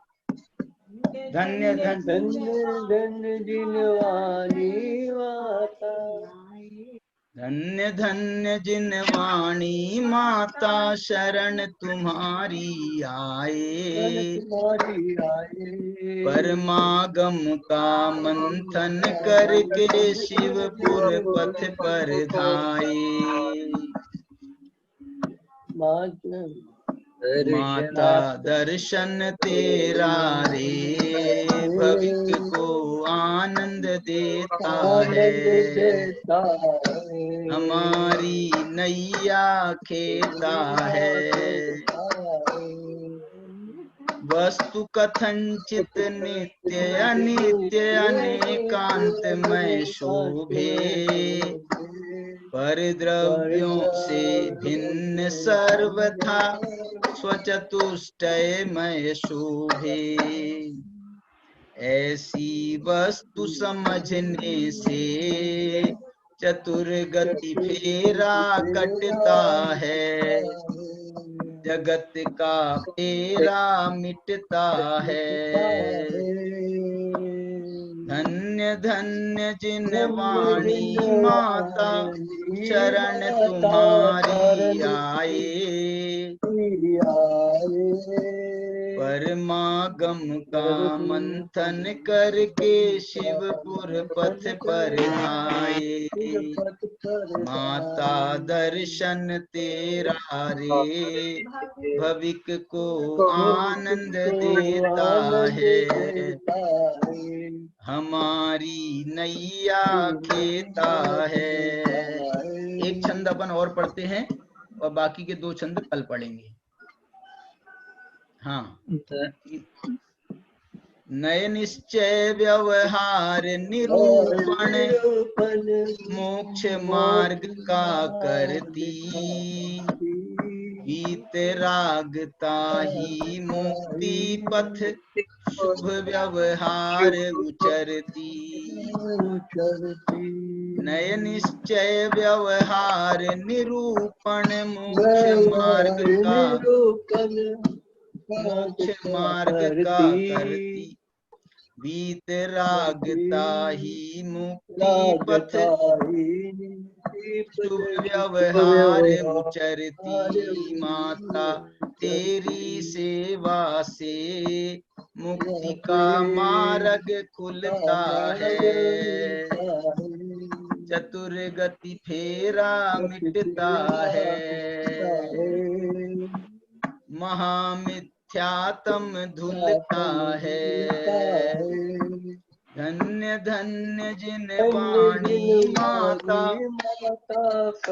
धन्य धन्य जिनवाणी माता, धन्य धन्य जिनवाणी माता, शरण तुम्हारी आए। परमागम का मंथन करके शिवपुर पथ पर धाये। माता दर्शन तेरा रे, भविक को आनंद देता है। हमारी नैया खेता है। वस्तु कथंचित नित्य अनित्य अनेकांतमय शोभे, पर द्रव्यों से भिन्न सर्वथा स्वचतुष्टयमय शोभे। ऐसी वस्तु समझने से चतुर्गति फेरा कटता है। जगत का फेरा मिटता है। धन्य धन्य जिनवाणी माता, शरण तुम्हारी आए। परमागम का मंथन करके शिवपुर पथ पर धाये। माता दर्शन तेरा रे, भविक को आनंद देता है। हमारी नैया खेता है। एक छंद अपन और पढ़ते हैं और बाकी के 2 छंद कल पढ़ेंगे। हाँ, नय निश्चय व्यवहार निरूपण, मोक्ष मार्ग का करती। वीतरागता ही मुक्ति पथ, शुभ व्यवहार उचरती। नय निश्चय व्यवहार निरूपण, मोक्ष मार्ग का करती। वीतरागता ही मुक्ति पथ, शुभ व्यवहार उचरती माता, तेरी सेवा से मुक्ति का मार्ग खुलता है। चतुर गति फेरा मिटता है, महामिथ्यात्म धुलता है। धन्य धन्य जिन वाणी माता,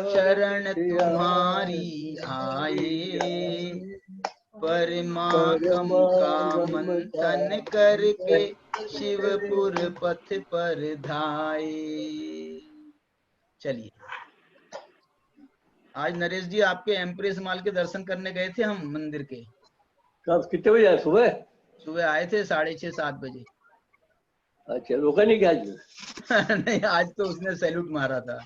शरण तुम्हारी आए। परमागम का मंथन करके शिवपुर पथ पर धाये। चलिए, आज नरेश जी आपके एम्प्रेस मॉल के दर्शन करने गए थे हम मंदिर के। कब, कितने बजे आए? सुबह सुबह आए थे 6:30-7 बजे। अच्छा, रोका नहीं क्या आज? नहीं, आज तो उसने सैल्यूट मारा था।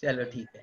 चलो ठीक है।